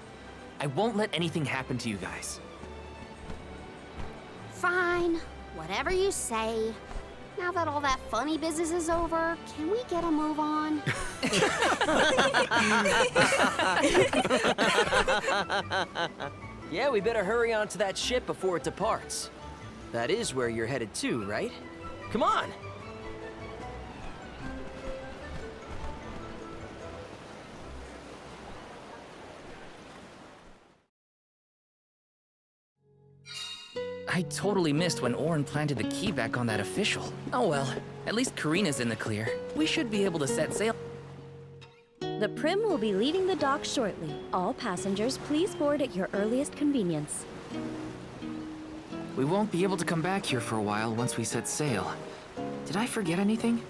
I won't let anything happen to you guys. Fine, whatever you say. Now that all that funny business is over, can we get a move on? Yeah, we better hurry on to that ship before it departs. That is where you're headed to, right? Come on! I totally missed when Orin planted the key back on that official. Oh well, at least Karina's in the clear. We should be able to set sail. The Prim will be leaving the dock shortly. All passengers, please board at your earliest convenience. We won't be able to come back here for a while once we set sail. Did I forget anything?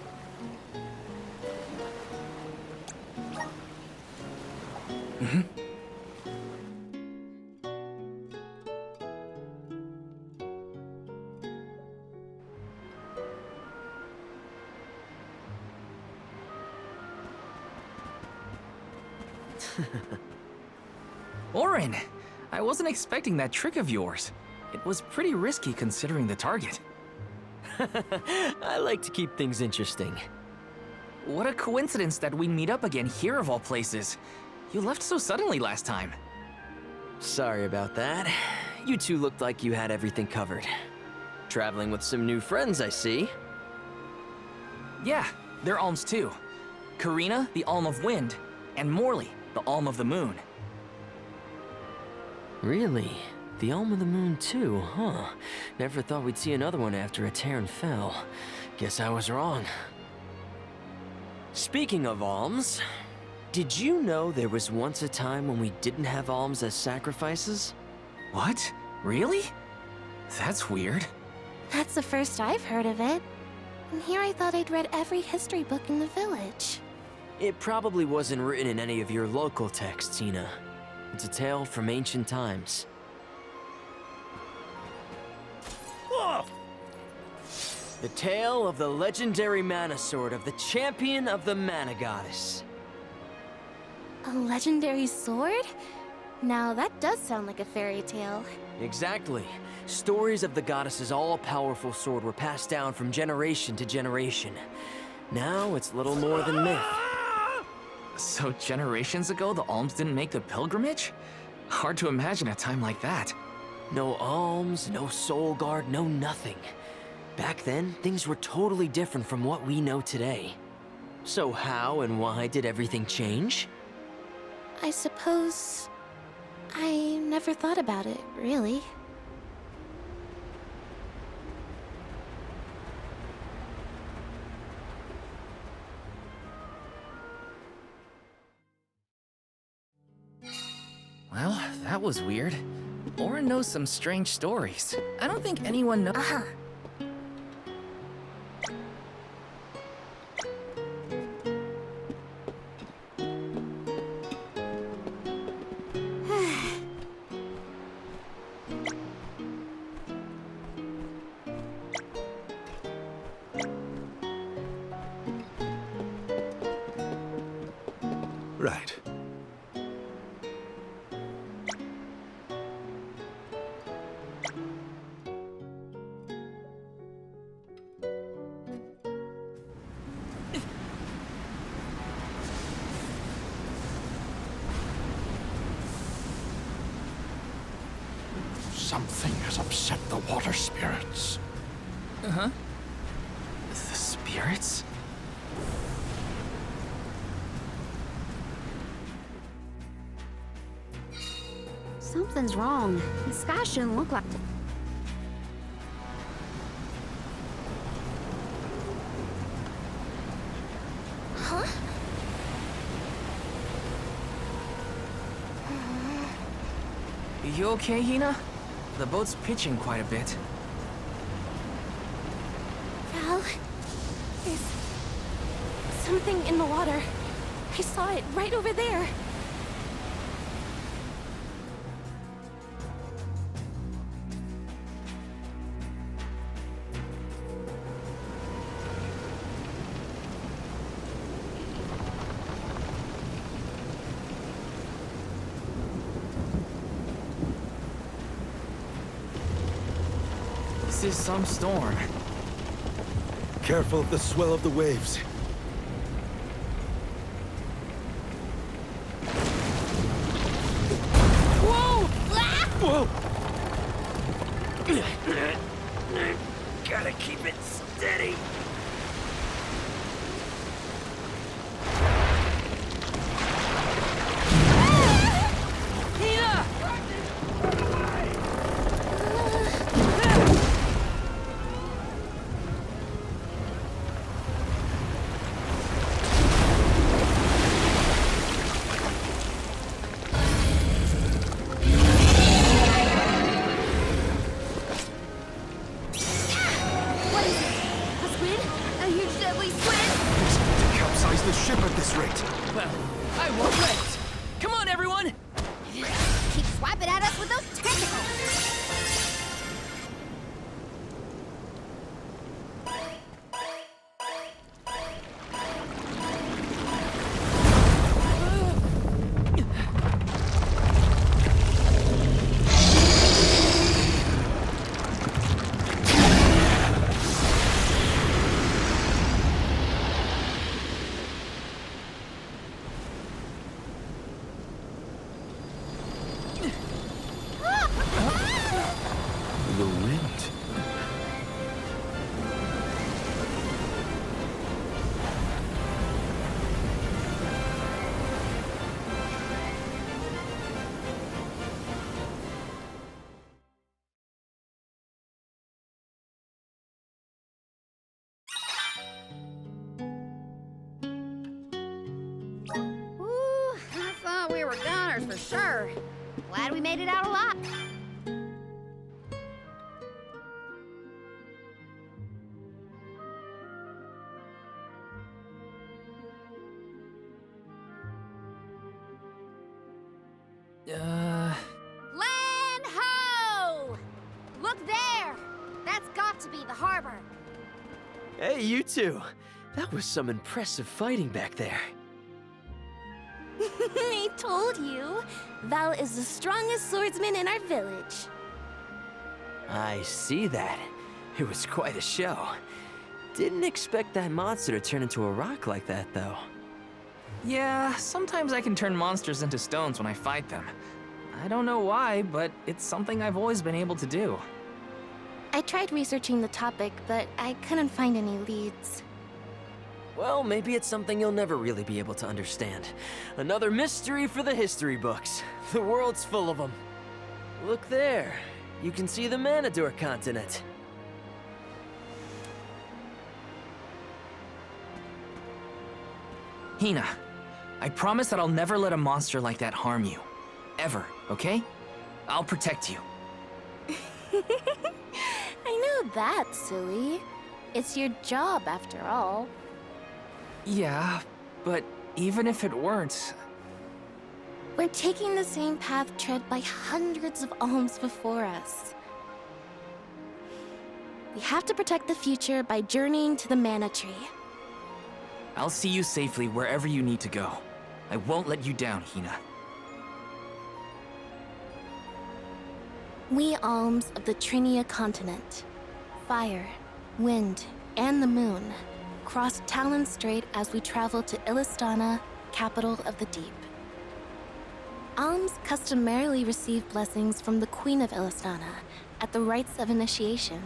Orin! I wasn't expecting that trick of yours. It was pretty risky considering the target. I like to keep things interesting. What a coincidence that we meet up again here of all places. You left so suddenly last time. Sorry about that. You two looked like you had everything covered. Traveling with some new friends, I see. Yeah, they're alms too. Karina, the Alm of Wind, and Morley, the Alm of the Moon. Really? The Alm of the Moon too, huh? Never thought we'd see another one after a Terran fell. Guess I was wrong. Speaking of alms, did you know there was once a time when we didn't have alms as sacrifices? What? Really? That's weird. That's the first I've heard of it. And here I thought I'd read every history book in the village. It probably wasn't written in any of your local texts, Ina. It's a tale from ancient times. The tale of the legendary mana sword of the champion of the mana goddess. A legendary sword? Now that does sound like a fairy tale. Exactly. Stories of the goddess's all-powerful sword were passed down from generation to generation. Now it's little more than myth. So generations ago, the alms didn't make the pilgrimage? Hard to imagine a time like that. No alms, no soul guard, no nothing. Back then, things were totally different from what we know today. So how and why did everything change? I suppose... I never thought about it, really. Well, that was weird. Orin knows some strange stories. I don't think anyone knows. Right. Something has upset the water spirits. Uh-huh. The spirits? Something's wrong. The sky shouldn't look like... Huh? You okay, Hina? The boat's pitching quite a bit. Val, there's something in the water. I saw it right over there. This is some storm. Careful of the swell of the waves. Whoa! Whoa! Gotta keep it steady. The ship at this rate. Well, I won't wait. Come on, everyone! Keep swiping at us with those tentacles! The wind. Ooh, I thought we were goners for sure. Glad we made it out alive. Land ho! Look there! That's got to be the harbor. Hey, you two. That was some impressive fighting back there. I told you. Val is the strongest swordsman in our village. I see that. It was quite a show. Didn't expect that monster to turn into a rock like that, though. Yeah, sometimes I can turn monsters into stones when I fight them. I don't know why, but it's something I've always been able to do. I tried researching the topic, but I couldn't find any leads. Well, maybe it's something you'll never really be able to understand. Another mystery for the history books. The world's full of them. Look there. You can see the Manador continent. Hina, I promise that I'll never let a monster like that harm you. Ever, okay? I'll protect you. I know that, silly. It's your job, after all. Yeah, but even if it weren't... We're taking the same path tread by hundreds of alms before us. We have to protect the future by journeying to the Mana Tree. I'll see you safely wherever you need to go. I won't let you down, Hina. We alms of the Trinia continent, fire, wind, and the moon, cross Talon Strait as we travel to Illistana, capital of the deep. Alms customarily receive blessings from the Queen of Illistana at the rites of initiation,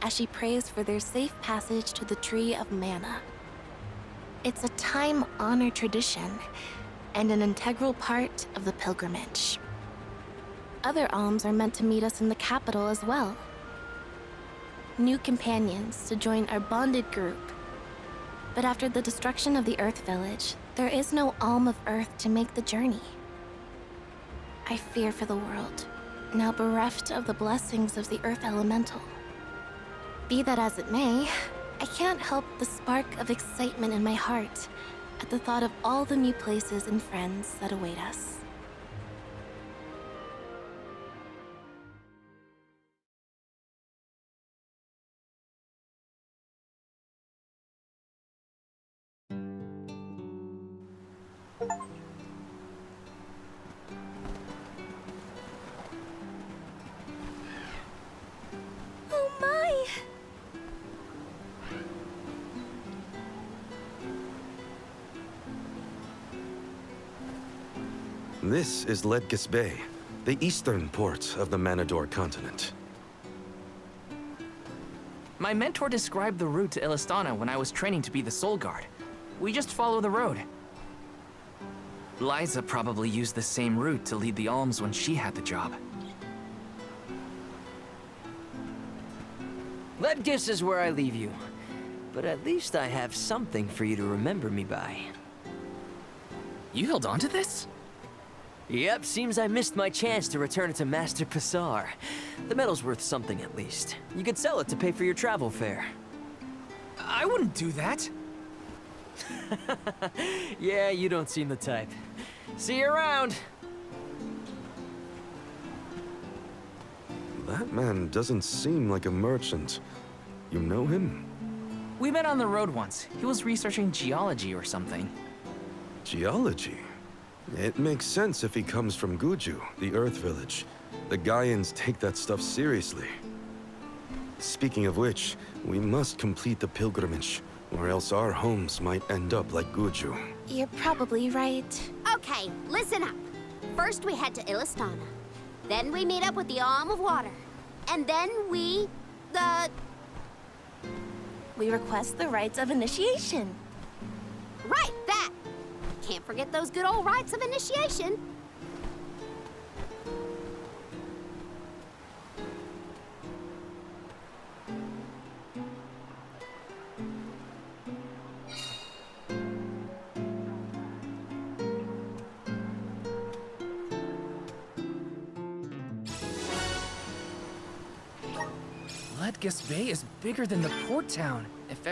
as she prays for their safe passage to the Tree of Mana. It's a time-honored tradition and an integral part of the pilgrimage. Other alms are meant to meet us in the capital as well. New companions to join our bonded group. But after the destruction of the Earth Village, there is no alm of Earth to make the journey. I fear for the world, now bereft of the blessings of the Earth Elemental. Be that as it may, I can't help the spark of excitement in my heart at the thought of all the new places and friends that await us. Oh my! This is Ledges Bay, the eastern port of the Manador continent. My mentor described the route to Illistana when I was training to be the Soul Guard. We just follow the road. Liza probably used the same route to lead the alms when she had the job. Ledges is where I leave you. But at least I have something for you to remember me by. You held on to this? Yep, seems I missed my chance to return it to Master Passar. The metal's worth something at least. You could sell it to pay for your travel fare. I wouldn't do that. Yeah, you don't seem the type. See you around! That man doesn't seem like a merchant. You know him? We met on the road once. He was researching geology or something. Geology? It makes sense if he comes from Guju, the Earth Village. The Gaians take that stuff seriously. Speaking of which, we must complete the pilgrimage, or else our homes might end up like Guju. You're probably right. Okay, listen up. First we head to Illistana. Then we meet up with the Alm of Water. And then we... We request the rites of initiation. Right, that! Can't forget those good old rites of initiation. Ledges Bay is bigger than the port town. If